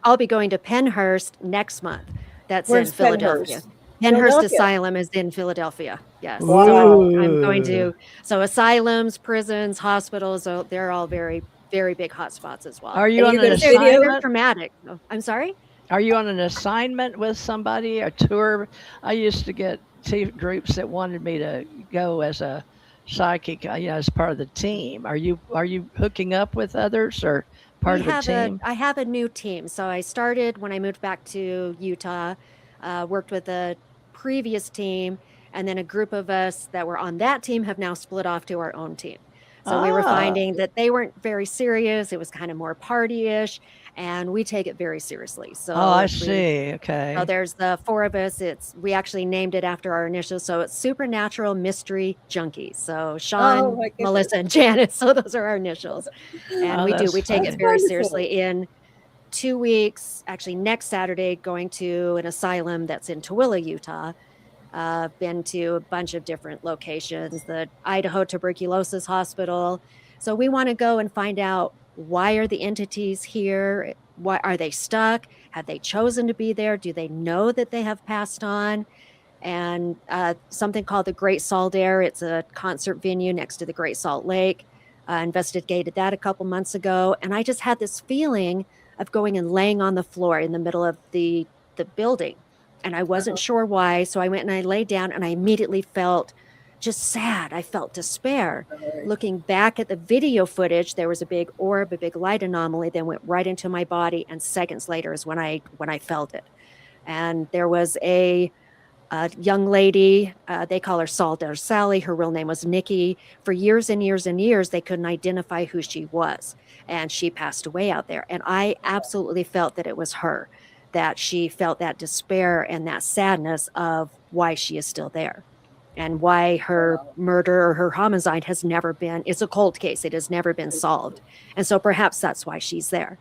I'll be going to Pennhurst next month. That's in Where's Philadelphia. Pennhurst? Pennhurst Philadelphia. Asylum is in Philadelphia. Yes. So Wow. I'm going ooh, to, so asylums, prisons, hospitals, they're all very, very big hotspots as well. are you And on you're an going to They're video? assignment? traumatic. Oh, I'm sorry? Are you on an assignment with somebody, a tour? I used to get groups that wanted me to go as a psychic, as part of the team. Are you hooking up with others or part of the team? I have a new team. So I started when I moved back to Utah, worked with a previous team, and then a group of us that were on that team have now split off to our own team. So we were Ah, finding that they weren't very serious. It was kind of more party-ish, and we take it very seriously. oh, I So see. Okay. there's the four of us. We actually named it after our initials. So it's Supernatural Mystery Junkies. So Oh Sean, my goodness. Melissa, and Janet. So those are our initials. And Oh, we that's take That's it very wonderful. seriously. In 2 weeks, actually next Saturday, going to an asylum that's in Tooele, Utah. Been to a bunch of different locations, the Idaho Tuberculosis Hospital. So we want to go and find out, why are the entities here? Why are they stuck? Have they chosen to be there? Do they know that they have passed on? And something called the Great Salt Air. It's a concert venue next to the Great Salt Lake. Investigated that a couple months ago. And I just had this feeling of going and laying on the floor in the middle of the building. And I wasn't sure why. So I went and I laid down, and I immediately felt just sad. I felt despair. Looking back at the video footage, there was a big orb, a big light anomaly, then went right into my body. And seconds later is when I felt it. And there was a young lady, they call her Salt or Sally. Her real name was Nikki. For years and years and years, they couldn't identify who she was. And she passed away out there. And I absolutely felt that it was her, that she felt that despair and that sadness of why she is still there, and why her murder or her homicide has never been, it's a cold case. It has never been solved. And so perhaps that's why she's there.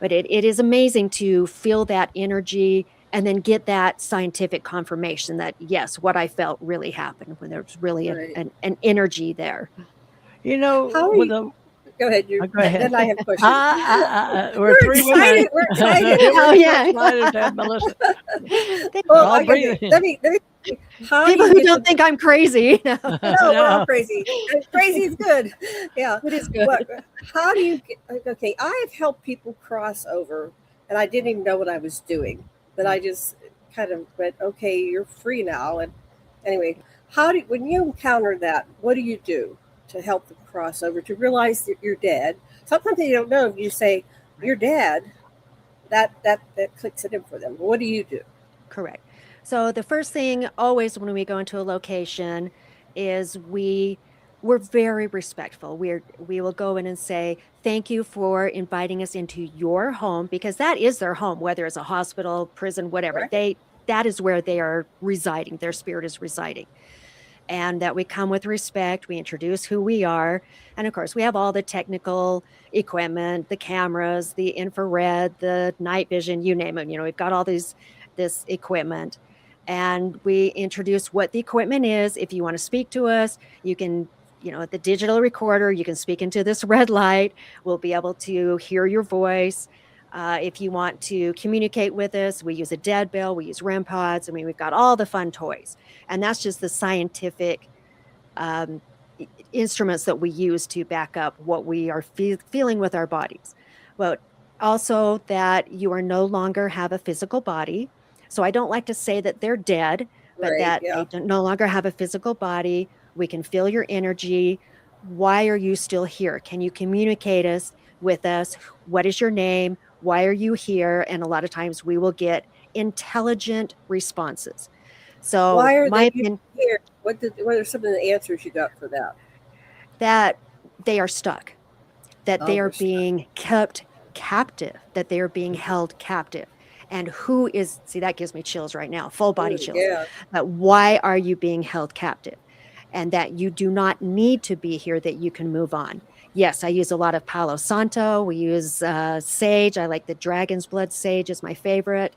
But it is amazing to feel that energy and then get that scientific confirmation that, yes, what I felt really happened, when there's really Right. an energy there. How are with you? a Go ahead. go ahead. Then I have questions. We're We're three women. excited. We're excited. Oh, yeah. Excited to have Melissa. Well, all breathing. let me. How People do who you don't think I'm crazy. No, No, we're all No. crazy. And crazy is good. Yeah. it is good. But how do you get? Okay, I have helped people cross over, and I didn't even know what I was doing, but I just kind of went, okay, you're free now. And anyway, when you encounter that, what do you do to help them cross over, to realize that you're dead? Sometimes they don't know. If you say you're dead, that clicks it in for them. What do you do? Correct. So the first thing always when we go into a location is we're very respectful. We will go in and say, thank you for inviting us into your home, because that is their home, whether it's a hospital, prison, whatever. Right. That is where they are residing. Their spirit is residing. And that we come with respect. We introduce who we are. And of course, we have all the technical equipment, the cameras, the infrared, the night vision, you name it. We've got all this equipment. And we introduce what the equipment is. If you want to speak to us, you can, at the digital recorder, you can speak into this red light. We'll be able to hear your voice. If you want to communicate with us, we use a dead bell, we use REM pods. I mean, we've got all the fun toys. And that's just the scientific instruments that we use to back up what we are feeling with our bodies. But also that you are no longer have a physical body. So I don't like to say that they're dead, but Right, that yeah. they no longer have a physical body. We can feel your energy. Why are you still here? Can you communicate with us? What is your name? Why are you here? And a lot of times we will get intelligent responses. So Why are my they opinion, here? What are some of the answers you got for that? that they are stuck, that Oh, they are they're stuck. being kept captive, that they are being held captive. And that gives me chills right now, full body chills. Yeah. But why are you being held captive? And that you do not need to be here, that you can move on. Yes, I use a lot of Palo Santo. We use sage. I like the dragon's blood sage is my favorite.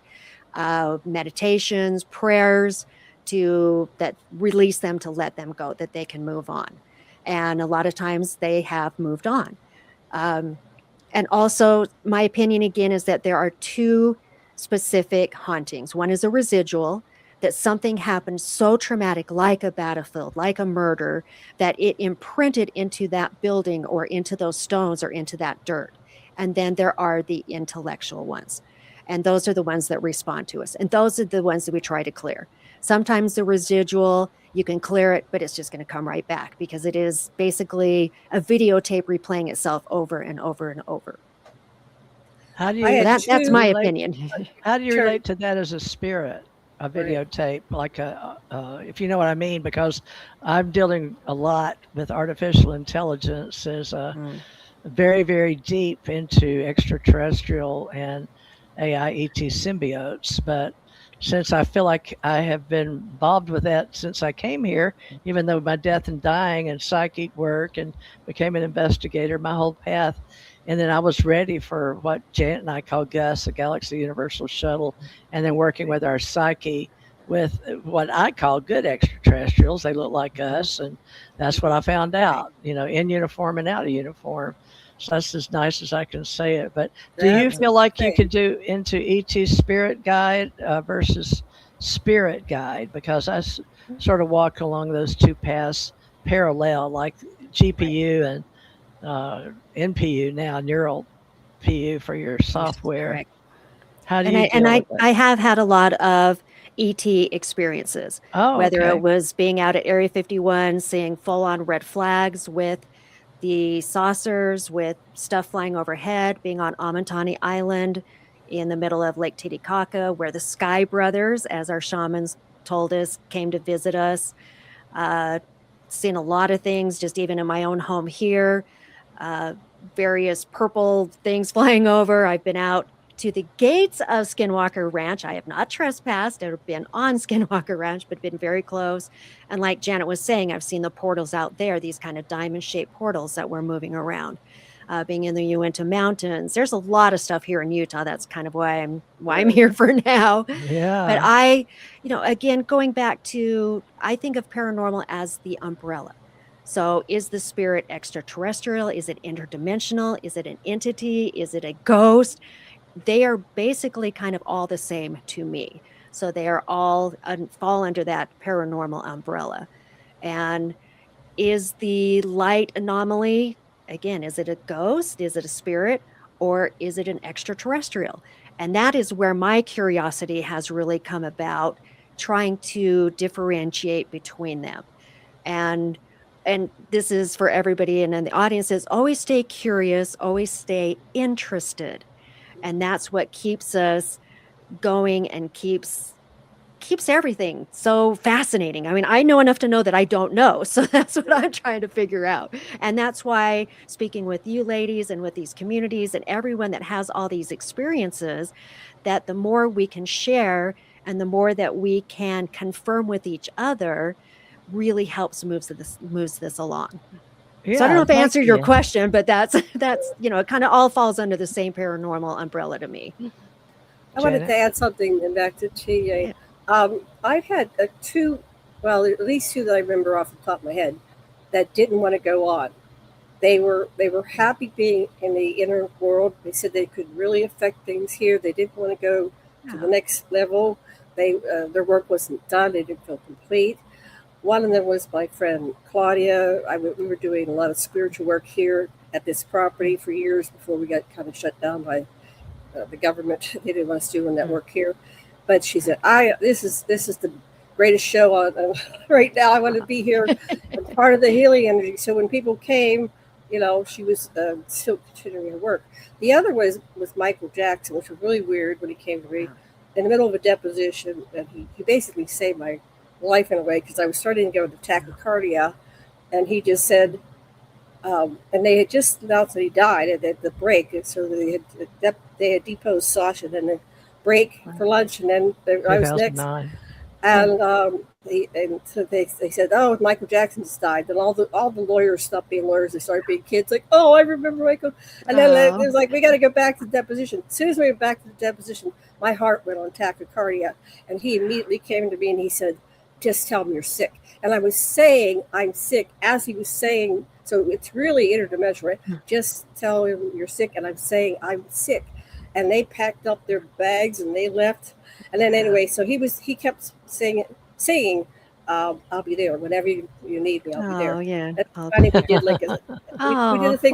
Meditations, prayers that release them, to let them go, that they can move on. And a lot of times they have moved on. And also, my opinion again is that there are two specific hauntings. One is a residual, that something happened so traumatic, like a battlefield, like a murder, that it imprinted into that building or into those stones or into that dirt. And then there are the intellectual ones. And those are the ones that respond to us. And those are the ones that we try to clear. Sometimes the residual, you can clear it, but it's just going to come right back because it is basically a videotape replaying itself over and over and over. How do you? That's my opinion. How do you relate to that as a spirit? A videotape, like if you know what I mean, because I'm dealing a lot with artificial intelligence as very, very deep into extraterrestrial and AI ET symbiotes. But since I feel like I have been involved with that since I came here, even though my death and dying and psychic work and became an investigator, my whole path. And then I was ready for what Janet and I call GUS, a Galaxy Universal Shuttle, and then working with our psyche with what I call good extraterrestrials. They look like us, and that's what I found out, in uniform and out of uniform. So that's as nice as I can say it. But do you feel like you could do into ET spirit guide versus spirit guide? Because I sort of walk along those two paths parallel, like GPU and NPU now, neural PU for your software. Correct. How do you deal with it? I have had a lot of ET experiences, whether it was being out at Area 51, seeing full-on red flags with the saucers, with stuff flying overhead, being on Amintani Island in the middle of Lake Titicaca, where the Sky Brothers, as our shamans told us, came to visit us. Seen a lot of things, just even in my own home here. Various purple things flying over. I've been out to the gates of Skinwalker Ranch. I have not trespassed. I've been on Skinwalker Ranch, but been very close. And like Janet was saying, I've seen the portals out there, these kind of diamond-shaped portals that were moving around. Being in the Uinta Mountains. There's a lot of stuff here in Utah. That's kind of why I'm here for now. Yeah. But I, again, going back to, I think of paranormal as the umbrella. So is the spirit extraterrestrial? Is it interdimensional? Is it an entity? Is it a ghost? They are basically kind of all the same to me. So they are all fall under that paranormal umbrella. And is the light anomaly, again, is it a ghost? Is it a spirit? Or is it an extraterrestrial? And that is where my curiosity has really come about, trying to differentiate between them. And this is for everybody and in the audience, is always stay curious, always stay interested. And that's what keeps us going and keeps everything so fascinating. I mean, I know enough to know that I don't know. So that's what I'm trying to figure out. And that's why speaking with you ladies and with these communities and everyone that has all these experiences, that the more we can share and the more that we can confirm with each other really helps moves this along. Yeah, so I don't know if I answered your question, but that's it kind of all falls under the same paranormal umbrella to me. I wanted to add something back to TJ. I've had at least two that I remember off the top of my head that didn't want to go on. They were happy being in the inner world. They said they could really affect things here. They didn't want to go to the next level. Their work wasn't done. They didn't feel complete. One of them was my friend Claudia. We were doing a lot of spiritual work here at this property for years before we got kind of shut down by the government. They didn't want us doing that work here. But she said, this is the greatest show on right now. I want to be here. I'm part of the healing energy. So when people came, she was still continuing her work. The other was Michael Jackson, which was really weird when he came to me in the middle of a deposition. And he basically saved my life in a way, because I was starting to go into tachycardia, and he just said, and they had just announced that he died at the break, and so they had deposed Sasha, then the break for lunch, and then I was next, and so they said, oh, Michael Jackson just died. Then all the lawyers stopped being lawyers. They started being kids, like, oh, I remember Michael. And then it was like, we got to go back to the deposition. As soon as we went back to the deposition, my heart went on tachycardia, and he immediately came to me and he said, just tell him you're sick. And I was saying I'm sick as he was saying, so it's really interdimensional, right? Just tell him you're sick, and I'm saying I'm sick. And they packed up their bags and they left. And then anyway, so he kept saying, I'll be there whenever you need me. I'll be there. Oh, yeah. That's funny. We did like we did a thing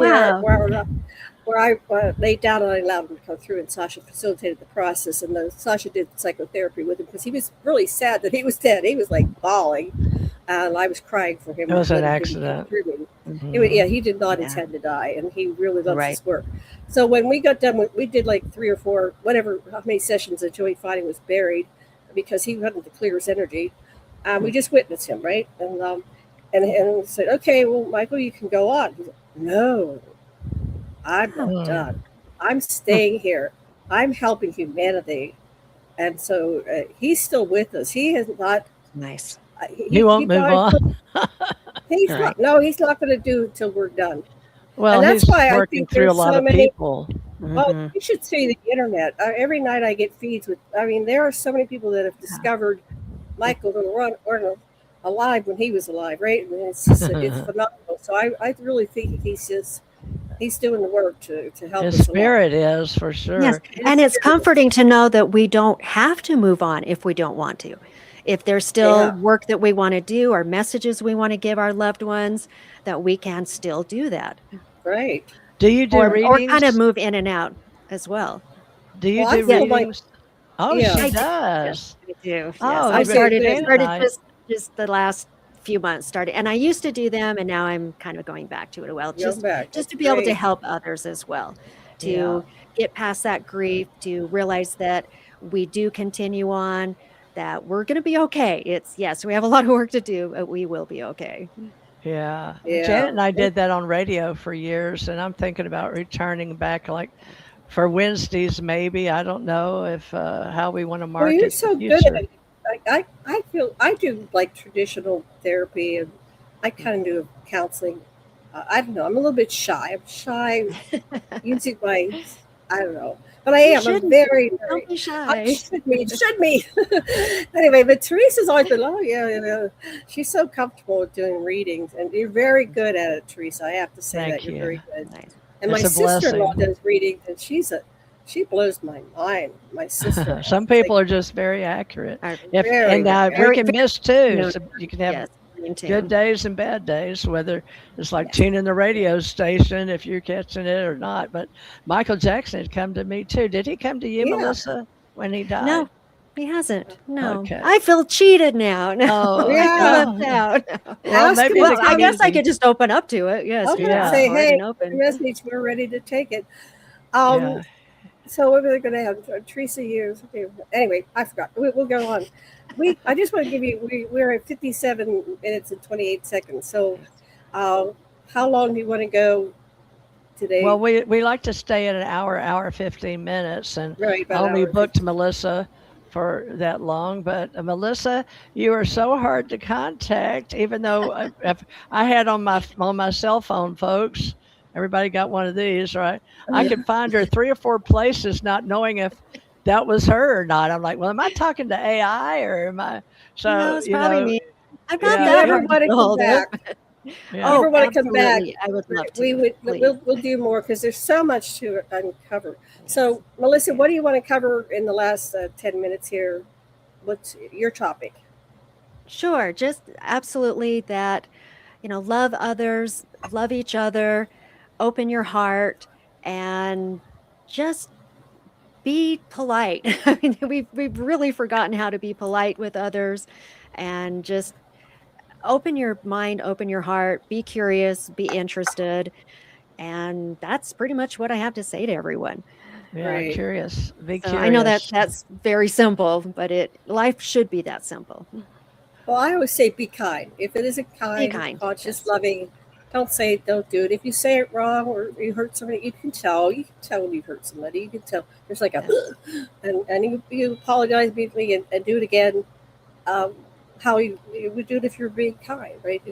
where I laid down and I allowed him to come through, and Sasha facilitated the process. And Sasha did psychotherapy with him because he was really sad that he was dead. He was like bawling, and I was crying for him. It was an accident. He did not intend to die, and he really loves his work. So when we got done, we did like 3 or 4, how many sessions until he finally was buried, because he wanted to clear his energy. We just witnessed him, right? And said, okay, well, Michael, you can go on. He said, no, I'm not done. I'm staying here. I'm helping humanity. And so he's still with us. He has not. Nice. He won't move on. He's not going to do it till we're done. Well, and that's why working through a lot of people. Well, you should see the internet. Every night I get feeds with, there are so many people that have discovered Michael or alive when he was alive, right? And it's phenomenal. So I really think he's doing the work to help us. His spirit is, for sure. Yes. And it's comforting to know that we don't have to move on if we don't want to. If there's still work that we want to do or messages we want to give our loved ones, that we can still do that. Right. Do you do readings? Or kind of move in and out as well. Do you do readings? She does. I do. Yes. Oh, I started just the last few months started, and I used to do them, and now I'm kind of going back to it. Well, just to be able to help others as well, to get past that grief, to realize that we do continue on, that we're going to be okay. We have a lot of work to do, but we will be okay. Yeah. Janet and I did that on radio for years, and I'm thinking about returning back, like for Wednesdays, maybe. I don't know if how we want to market. Well, you're so good at it. I feel I do like traditional therapy, and I kind of do counseling. I don't know. I'm a little bit shy. I'm shy using I don't know. But I am. I'm very, don't be shy. Should me. Anyway, but Theresa's always been, she's so comfortable with doing readings, and you're very good at it, Theresa. I have to say that you're very good. Nice. And my sister-in-law does readings, and she blows my mind. My sister. Some people are just very accurate. We can miss too. So you can have good days and bad days, whether it's like tuning the radio station if you're catching it or not. But Michael Jackson had come to me too. Did he come to you, Melissa, when he died? No, he hasn't. No. Okay. I feel cheated now. Oh, left out. Well, maybe I guess I could just open up to it. Yes. Say, hey, message, we're ready to take it. So what are they going to have? Theresa, anyway, I forgot. We'll go on. I just want to give you, we're at 57 minutes and 28 seconds. So how long do you want to go today? Well, we like to stay at an hour 15 minutes. And I only booked Melissa for that long. But Melissa, you are so hard to contact, even though I had on my cell phone, folks. Everybody got one of these, right? I could find her 3 or 4 places, not knowing if that was her or not. I'm like, well, am I talking to AI or am I? So no, it's probably me. I'm not that everybody come back. Everybody come back. I would love to. We'll do more because there's so much to uncover. So, Melissa, what do you want to cover in the last 10 minutes here? What's your topic? Sure, just absolutely that. Love others, love each other. Open your heart and just be polite. I mean, we've really forgotten how to be polite with others, and just open your mind, open your heart, be curious, be interested. And that's pretty much what I have to say to everyone. Yeah, curious. Be curious. I know that's very simple, but life should be that simple. Well, I always say be kind. If it isn't kind, conscious, loving, don't say it, don't do it. If you say it wrong or you hurt somebody, you can tell. You can tell when you hurt somebody. You can tell. There's like and you apologize immediately and do it again. How you would do it if you're being kind, right?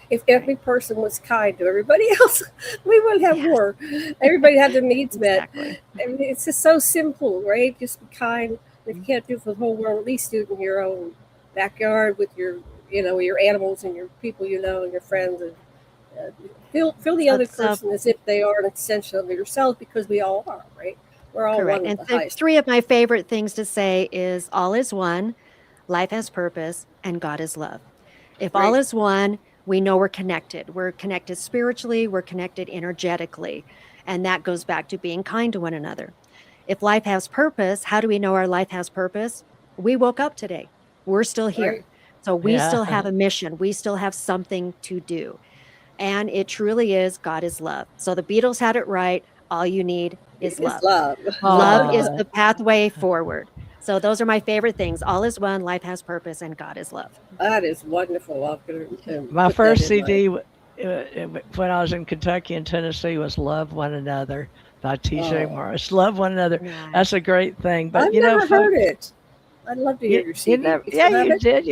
If every person was kind to everybody else, we wouldn't have war. Everybody had their needs met. I mean, it's just so simple, right? Just be kind. If you can't do it for the whole world, at least do it in your own backyard with your, with your animals and your people, and your friends, and feel the other person as if they are an extension of yourself, because we all are, right? We're all correct. one And with the so highest. 3 of my favorite things to say is all is one, life has purpose, and God is love. If all Right. is one, we know we're connected. We're connected spiritually, we're connected energetically. And that goes back to being kind to one another. If life has purpose, how do we know our life has purpose? We woke up today. We're still here. Right. So we still Yeah. have a mission. We still have something to do. And it truly is God is love. So the Beatles had it right. All you need is It's love. love. Love is Oh, the pathway forward. So those are my favorite things. All is one, life has purpose, and God is love. That is wonderful. I'm going to my put that first in my. CD when I was in Kentucky and Tennessee was "Love One Another" by T.J. Oh, Morris. Love one another. Nice. That's a great thing. But I've never heard folks, it. I'd love to hear your you CD. never, You yeah, still have you it? did.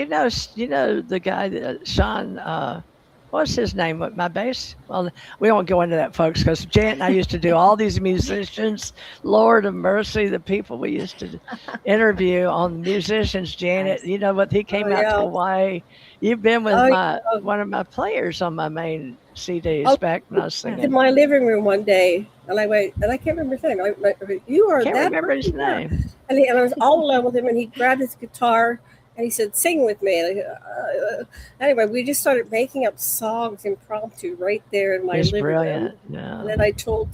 You know the guy that Sean. What's his name? My bass? Well, we won't go into that, folks, because Janet and I used to do all these musicians. Lord of mercy, the people we used to interview on musicians. Janet, Nice. you know what? He Oh came out to yeah. Hawaii. You've been with Oh, yeah. my Oh, one of my players on my main oh, CDs back when I was Yeah. in singing. my living room one day, and I went, and I can't remember his name. You are Can't that remember his person? Yeah. name. And I was all alone with him, and he grabbed his guitar and he said, "Sing with me." And anyway, we just started making up songs impromptu right there in my He's living room. brilliant. And Yeah. then I told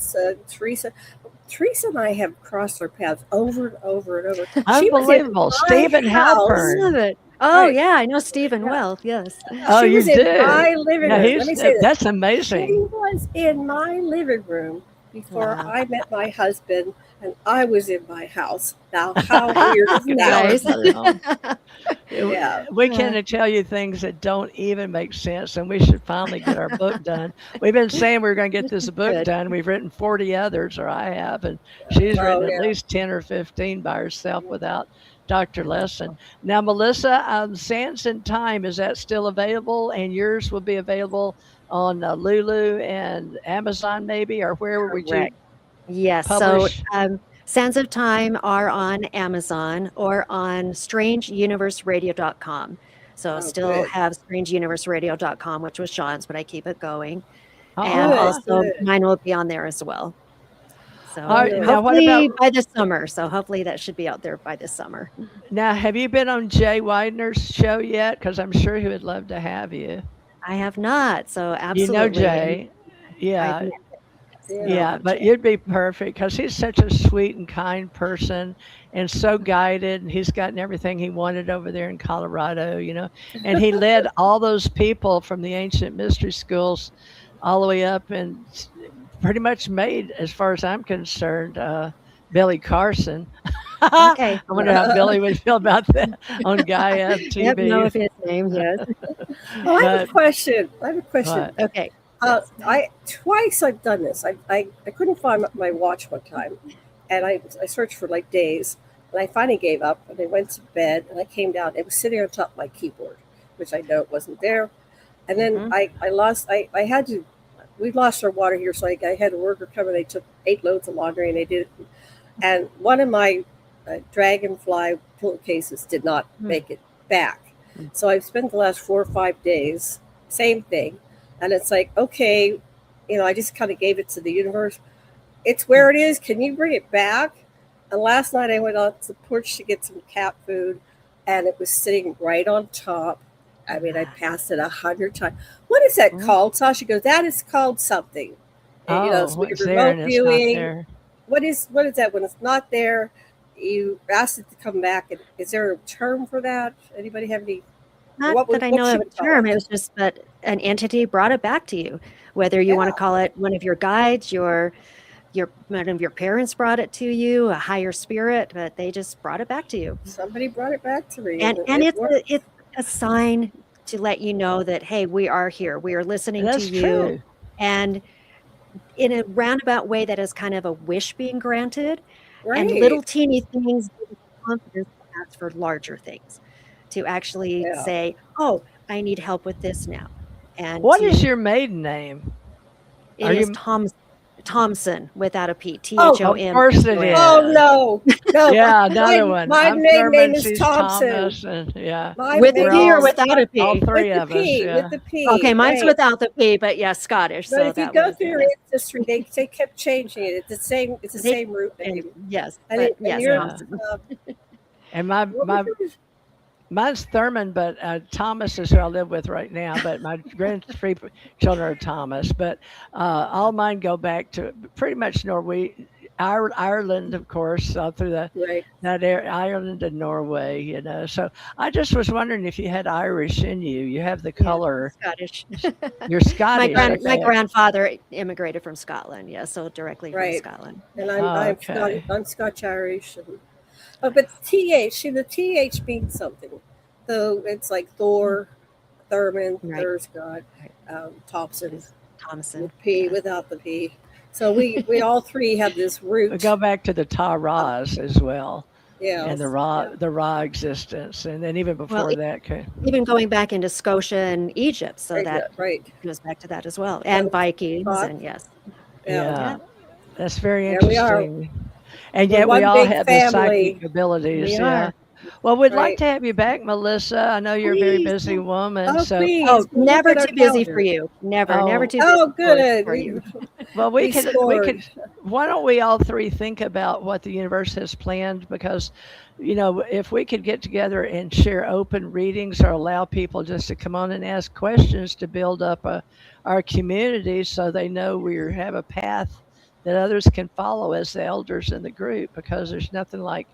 Theresa. Teresa and I have crossed our paths over and over and over. She was in Unbelievable. my Stephen house. Love Halpern. it. Oh, Right. yeah, I know Stephen Yeah. well. Yes. Oh, She you was in do? my living No, room. Let he's me say this. that's She amazing. was in my living room before Wow. I met my husband, and I was in my house. Now, how weird is Because y'all are that? Nice. both home. Yeah. We Uh, can tell you things that don't even make sense, and we should finally get our book done. We've been saying we are going to get this book Good. done. We've written 40 others, or I have, and she's Oh, written at yeah. least 10 or 15 by herself without Dr. Lessin. Now, Melissa, Sands in Time, is that still available? And yours will be available on Lulu and Amazon, maybe, or where would you Correct. Yes. So, publish? Sands of Time are on Amazon or on strangeuniverseradio.com. So, Oh, still good. have strangeuniverseradio.com, which was Sean's, but I keep it going. And Good. Oh, also, Good. mine will be on there as well. all So, right. Now, Wonderful. what about hopefully by this summer. So, hopefully that should be out there by this summer. now? Have you been on Jay Widener's show yet? Because I'm sure he would love to have you. I have not. So, You know absolutely. And Jay. I've Yeah, met, yes, I Yeah. know yeah, of but Jay. you'd be perfect because he's such a sweet and kind person and so guided. And he's gotten everything he wanted over there in Colorado. And he led all those people from the ancient mystery schools all the way up and pretty much made, as far as I'm concerned, Billy Carson. I Okay. wonder how Billy would feel about that on Gaia Yep. Know TV. of his name. Yes. Oh, I have a But question. I have a question. what? Okay. Yes. I twice I've done this. I couldn't find my watch one time, and I searched for like days, and I finally gave up. And I went to bed, and I came down. It was sitting on top of my keyboard, which I know it wasn't there. And then Hmm. I lost. I had to. We lost our water here, so I had a worker come and they took 8 loads of laundry, and they did it. And one of my dragonfly pillowcases did not make it back. So I've spent the last 4 or 5 days, same thing. And it's like, okay, I just kind of gave it to the universe. It's where it is. Can you bring it back? And last night I went out to the porch to get some cat food, and it was sitting right on top. I mean, I passed it 100 times. What is that called, Sasha? Goes, that is called something. And, Oh, so your it's there remote and it's not viewing. there. What is that when it's not there? You ask it to come back. And is there a term for that? Anybody have any? Not that I know of should a we call term. it? It was just that an entity brought it back to you. Whether you want to Yeah. call it one of your guides, one of your parents brought it to you, a higher spirit, but they just brought it back to you. Somebody brought it back to me, And and it worked. it's a sign to let you know that, hey, we are here. We are listening to That's you. true. And in a roundabout way, that is kind of a wish being granted. And Right. little teeny things give you confidence to ask for larger things, to actually Yeah. say, oh, I need help with this now. And What is your maiden name? it Are is you Thompson. Thompson without a P. Oh, Of Thom. course it is. Oh no, no. Yeah, another one. My I'm maiden name Thurman, is she's Thompson. Thomas, and yeah. My With a We're P maiden or all, name is without a all P? three with the of us, P, yeah. with the P. Okay, mine's Right. without the P, but yeah, Scottish. But So if you that go would, through your ancestry, they kept changing it. It's the same. It's the they, same root and name. yes, And, but and yes, you're. Yeah. Thompson. And What was yours? mine's Thurman, but Thomas is who I live with right now. But my three children are Thomas. But all mine go back to pretty much Norway, Ireland, of course, through Right. that area, Ireland and Norway. So I just was wondering if you had Irish in you. You have the Yeah, color. Scottish. You're Scottish. My Okay. grandfather immigrated from Scotland. Yeah, so directly from Right. Scotland. And Oh, I'm okay. Scotch Irish. But TH, see, the TH means something. So it's like Thor, Thurman, Right. Thurscott, Thompson, Thompson. with P, Yeah. without the P. So we all three have this We root. go back to the Taras as well, Yeah. and the Ra existence, and then even before Well, that. Okay. even going back into Scotia and Egypt, so that Right. goes back to that as well, and Vikings, Thought. and yes, Yeah, that's very There we are. interesting. And We're yet we one all big have the psychic family. abilities. we Yeah. are. Well, we'd like Right. to have you back, Melissa. I know you're a very Please. busy woman. Oh, So, please. Oh, we'll never look at our too busy calendar. for you. Never Oh. too busy Oh, good. for you. well, We we could. scored. Why don't we all three think about what the universe has planned? Because, if we could get together and share open readings or allow people just to come on and ask questions to build up our community, so they know we have a path that others can follow as the elders in the group. Because there's nothing like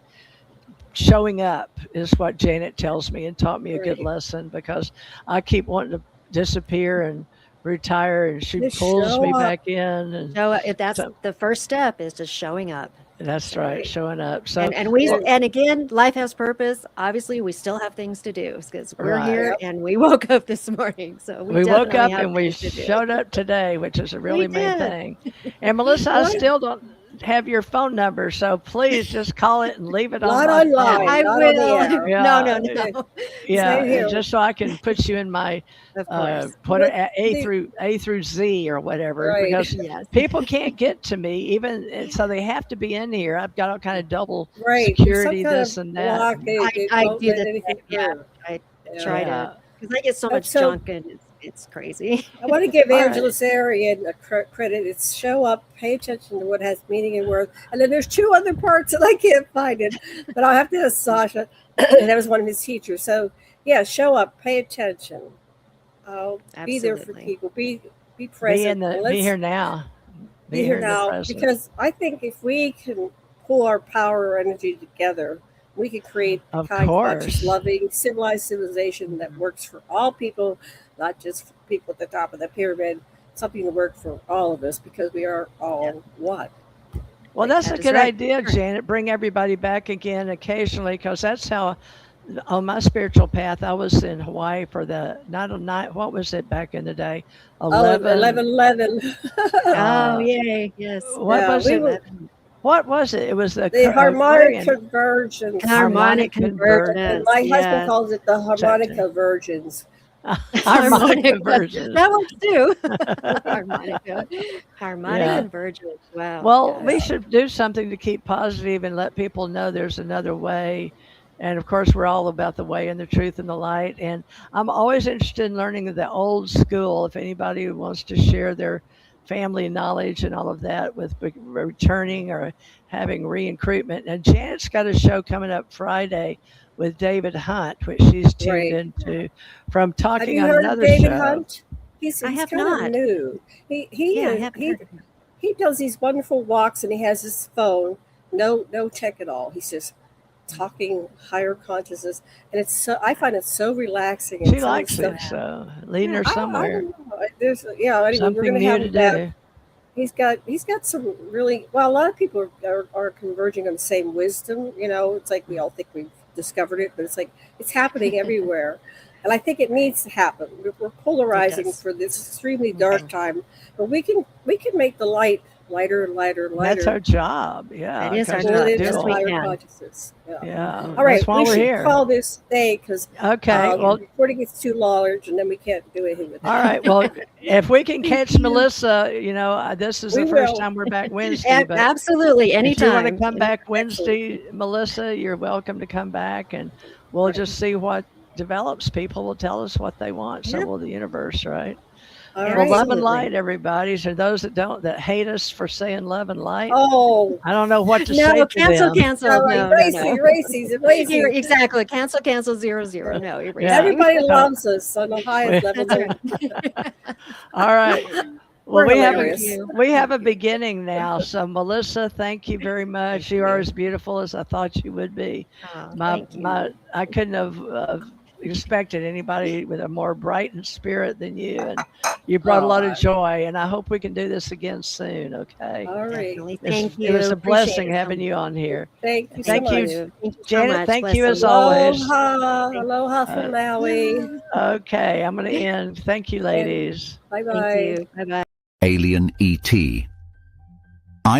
showing up, is what Janet tells me, and taught me a good Right. lesson, because I keep wanting to disappear and retire, and she Just pulls show me up. back in. And So if that's so the first step, is just showing up. that's right, Right. showing up. So, And again, life has purpose. Obviously, we still have things to do because we're Right. here Yep. and we woke up this morning. So we woke definitely up have and we things to do. showed up today, which is a really main did. thing. And Melissa, I What? still don't have your phone number, so please just call it and leave it Not on my online. phone. I Not on the will. air. Yeah. No. Yeah, Same here. and just so I can put you in my Of course. put it But at A through Z or whatever, Right. because Yes. people can't get to me, even and so they have to be in here. I've got all kind of double Right. security, Some kind this of and that. block. It I won't do let the anything same, yeah. through. I Yeah. try Yeah. to, because I get so much So- junk and it's crazy. I want to give All right. Angela Sarian a credit. It's show up, pay attention to what has meaning and worth. And then there's two other parts that I can't find it, but I'll have to ask Sasha. That was one of his teachers. So yeah, show up, pay attention. Be there for Absolutely. people. Be Be present. be here now. Be here in the now, present. because I think if we can pull our power or energy together, we can create a Of kind, conscious, course. loving, civilized civilization that works for all people, not just for people at the top of the pyramid. Something to work for all of us, because we are all one. Well, that's That a is good right. idea, Janet. Bring everybody back again occasionally, because that's how, on my spiritual path, I was in Hawaii for the what was it back in the day? 11. Oh, yay. Yes. What Yeah, was we it? were- What was it? It was the harmonic Aquarian- convergence. Harmonic And convergence. my husband Yes. calls it the harmonic convergence. harmonic convergence. That works too. Harmonica. Harmonic Yeah. convergence. Wow. Well, Yes. we should do something to keep positive and let people know there's another way. And of course, we're all about the way and the truth and the light. And I'm always interested in learning the old school. If anybody wants to share their family knowledge and all of that with returning or having recruitment. And Janet's got a show coming up Friday with David Hunt, which she's tuned Right. into from Have talking you on heard another of David show. Hunt? He's I have kind not. of new. I haven't heard of him. He does these wonderful walks, and he has his phone. No tech at all. He's just talking higher consciousness, and it's so. I find it so relaxing. And She some of the likes stuff- it, so leading her I somewhere. don't know. There's anyway, we're Something going to new have to that. do. He's got some really a lot of people are converging on the same wisdom. It's like we all think we've discovered it, but it's like it's happening everywhere, and I think it needs to happen. We're polarizing does. for this extremely dark time, but we can make the light lighter and lighter and lighter. That's our job. Yeah. That is our Pull job. it into Yes, we higher can. consciousness. Yeah. All right, That's why we we're should here. call this day because Okay. Well, the recording gets too large, and then we can't do anything with it. all right. Well, if we can catch Melissa, this is We the first will. time we're back Wednesday. But Absolutely, if you want to anytime. come back Wednesday, Melissa, you're welcome to come back, and we'll just see what develops. People will tell us what they want. So Yep. will the universe, right? All Well, right. love and Absolutely. light, everybody. So those that hate us for saying love and light, Oh, I don't know what to say No, to cancel, them. cancel. no, No, erase, Here, exactly. Cancel, 0. No, erasing. Yeah. Everybody loves us on the highest level. That's right. All right. We're Well, hilarious. we have a beginning now. So Melissa, thank you very much. You are as beautiful as I thought you would be. Oh, thank you. I couldn't have expected anybody with a more brightened spirit than you, and you brought a lot of joy. And I hope we can do this again soon. Okay. All right. Definitely. It's- Thank you. It was a Appreciate blessing it. having you on here. Thank you Thank so you. much. Thank you so Janet, much. thank you Lessin. as always. Aloha from Maui. Okay, I'm going to end. Thank you, ladies. Bye-bye. Thank you. Bye-bye. Alien ET.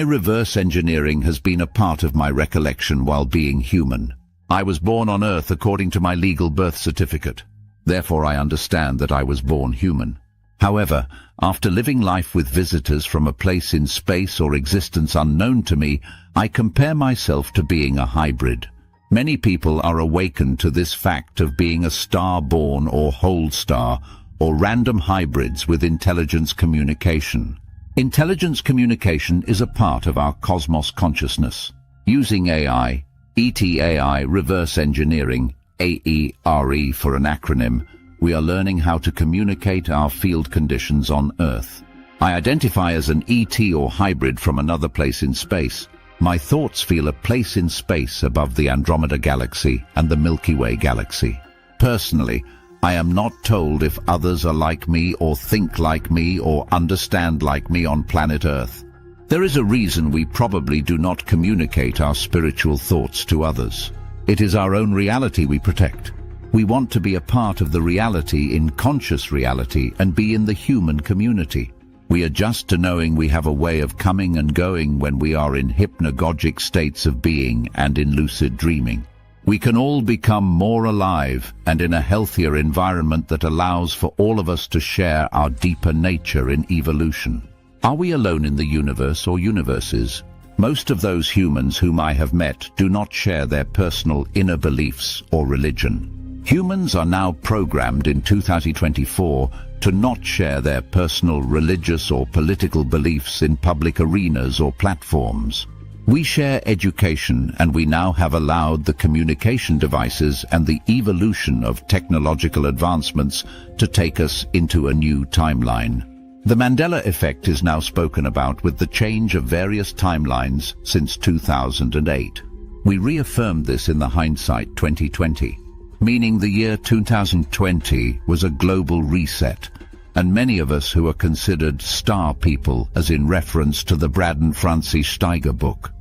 Reverse engineering has been a part of my recollection while being human. I was born on Earth according to my legal birth certificate. Therefore, I understand that I was born human. However, after living life with visitors from a place in space or existence unknown to me, I compare myself to being a hybrid. Many people are awakened to this fact of being a star-born or whole star, or random hybrids with intelligence communication. Intelligence communication is a part of our cosmos consciousness. Using AI, ET-AI reverse engineering, AERE for an acronym, we are learning how to communicate our field conditions on Earth. I identify as an ET or hybrid from another place in space. My thoughts feel a place in space above the Andromeda Galaxy and the Milky Way Galaxy. Personally, I am not told if others are like me or think like me or understand like me on planet Earth. There is a reason we probably do not communicate our spiritual thoughts to others. It is our own reality we protect. We want to be a part of the reality in conscious reality and be in the human community. We adjust to knowing we have a way of coming and going when we are in hypnagogic states of being and in lucid dreaming. We can all become more alive and in a healthier environment that allows for all of us to share our deeper nature in evolution. Are we alone in the universe or universes? Most of those humans whom I have met do not share their personal inner beliefs or religion. Humans are now programmed in 2024 to not share their personal religious or political beliefs in public arenas or platforms. We share education, and we now have allowed the communication devices and the evolution of technological advancements to take us into a new timeline. The Mandela effect is now spoken about with the change of various timelines since 2008. We reaffirmed this in the hindsight 2020, meaning the year 2020 was a global reset, and many of us who are considered star people, as in reference to the Braden Francis Steiger book,